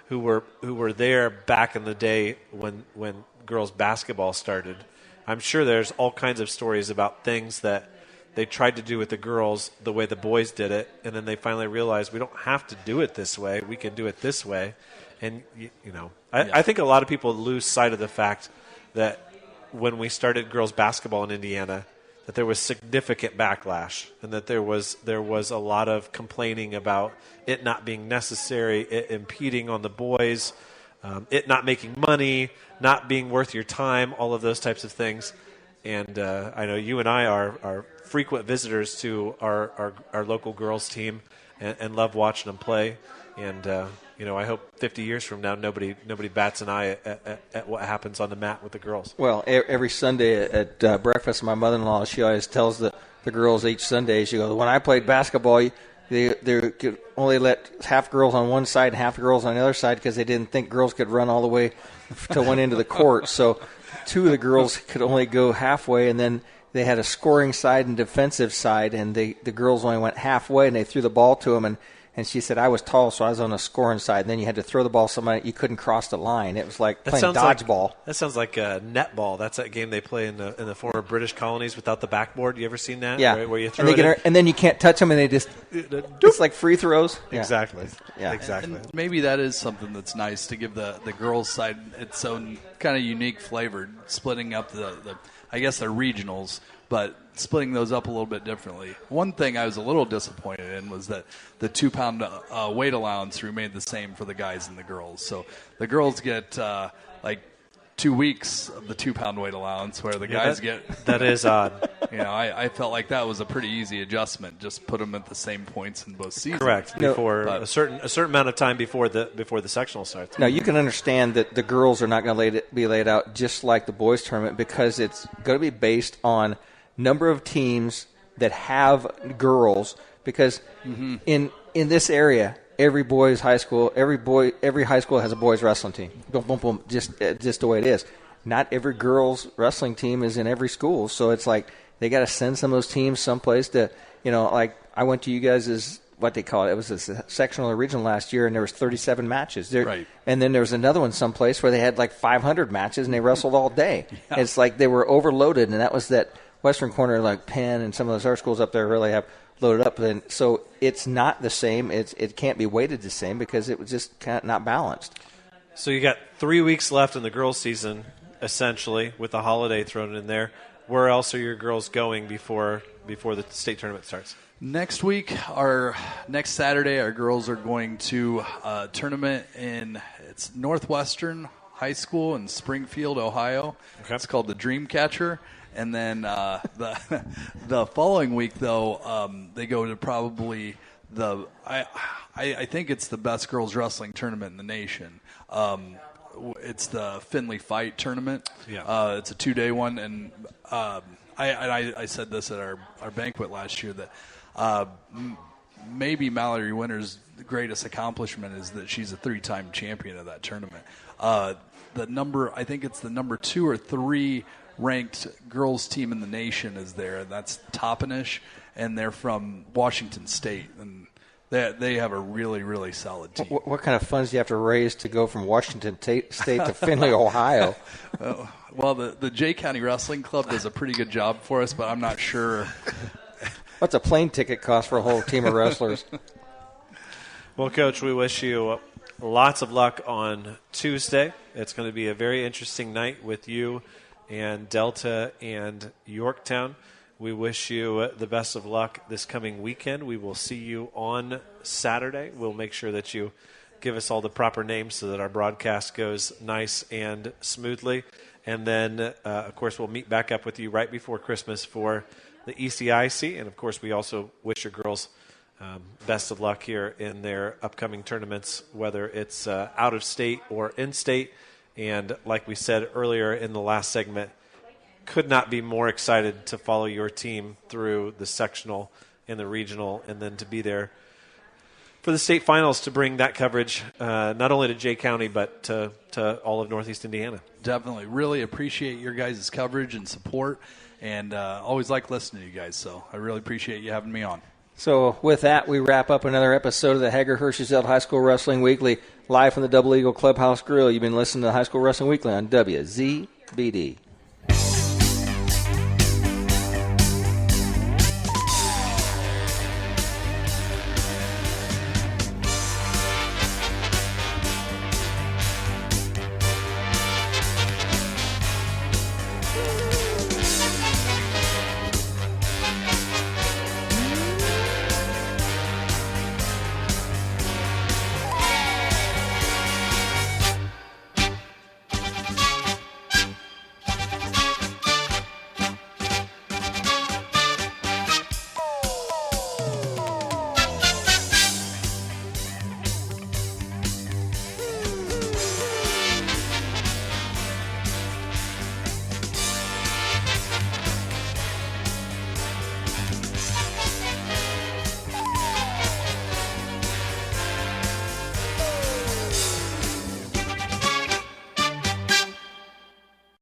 who were there back in the day when girls basketball started, I'm sure there's all kinds of stories about things that they tried to do with the girls the way the boys did it, and then they finally realized we don't have to do it this way. We can do it this way. And, I think a lot of people lose sight of the fact that when we started girls basketball in Indiana, that there was significant backlash, and that there was a lot of complaining about it not being necessary, it impeding on the boys, it not making money, not being worth your time, all of those types of things. And I know you and I are frequent visitors to our local girls team and love watching them play. And I hope 50 years from now nobody bats an eye at what happens on the mat with the girls. Well, every Sunday at breakfast, my mother-in-law, she always tells the girls each Sunday, she goes, when I played basketball, they could only let half girls on one side and half girls on the other side because they didn't think girls could run all the way to one end of the court. So 2 of the girls could only go halfway, and then they had a scoring side and defensive side, and the girls only went halfway, and they threw the ball to them, and she said, I was tall, so I was on the scoring side. And then you had to throw the ball to somebody. You couldn't cross the line. It was like playing dodgeball. That sounds like netball. That's that game they play in the former British colonies without the backboard. You ever seen that? Yeah. Where you throw and then you can't touch them, and they just it's like free throws. Exactly. Yeah. Exactly. And maybe that is something that's nice to give the girls' side its own kind of unique flavor, splitting up the I guess they're regionals, but splitting those up a little bit differently. One thing I was a little disappointed in was that the 2-pound weight allowance remained the same for the guys and the girls. So the girls get 2 weeks of the 2-pound weight allowance, where the guys get. That is odd. I felt like that was a pretty easy adjustment. Just put them at the same points in both seasons. Correct. Before a certain amount of time before the sectional starts. Now you can understand that the girls are not going to be laid out just like the boys tournament, because it's going to be based on number of teams that have girls. Because in this area, every boys high school, every high school has a boys wrestling team. Boom, boom, boom. Just the way it is. Not every girls wrestling team is in every school, so it's like they got to send some of those teams someplace to, like I went to you guys' what they call it. It was a sectional or regional last year, and there was 37 matches. Right. And then there was another one someplace where they had like 500 matches, and they wrestled all day. Yeah. It's like they were overloaded, and that was that western corner, like Penn and some of those other schools up there really have loaded up. And so it's not the same. It can't be weighted the same because it was just kind of not balanced. So you got 3 weeks left in the girls' season, essentially, with the holiday thrown in there. where else are your girls going before the state tournament starts? Next week, next Saturday, our girls are going to a tournament it's Northwestern High School in Springfield, Ohio. Okay. It's called the Dreamcatcher. And then the following week, though, they go to probably I think it's the best girls wrestling tournament in the nation. It's the Finley Fight Tournament. Yeah. It's a 2-day one, and I said this at our banquet last year that maybe Mallory Winter's greatest accomplishment is that she's a 3-time champion of that tournament. I think it's the number 2 or 3 ranked girls team in the nation is there, and that's Toppenish, and they're from Washington State, and they have a really, really solid team. What kind of funds do you have to raise to go from Washington State to Findlay, Ohio? Well, the Jay County Wrestling Club does a pretty good job for us, but I'm not sure. What's a plane ticket cost for a whole team of wrestlers? Well, Coach, we wish you lots of luck on Tuesday. It's going to be a very interesting night with you and Delta and Yorktown. We wish you the best of luck this coming weekend. We will see you on Saturday. We'll make sure that you give us all the proper names so that our broadcast goes nice and smoothly. And then, of course, we'll meet back up with you right before Christmas for the ECIC. And, of course, we also wish your girls best of luck here in their upcoming tournaments, whether it's out of state or in state. And like we said earlier in the last segment, could not be more excited to follow your team through the sectional and the regional, and then to be there for the state finals to bring that coverage not only to Jay County but to all of Northeast Indiana. Definitely. Really appreciate your guys' coverage and support, and always like listening to you guys, so I really appreciate you having me on. So with that, we wrap up another episode of the Hager Hirschfeld High School Wrestling Weekly, live from the Double Eagle Clubhouse Grill. You've been listening to High School Wrestling Weekly on WZBD.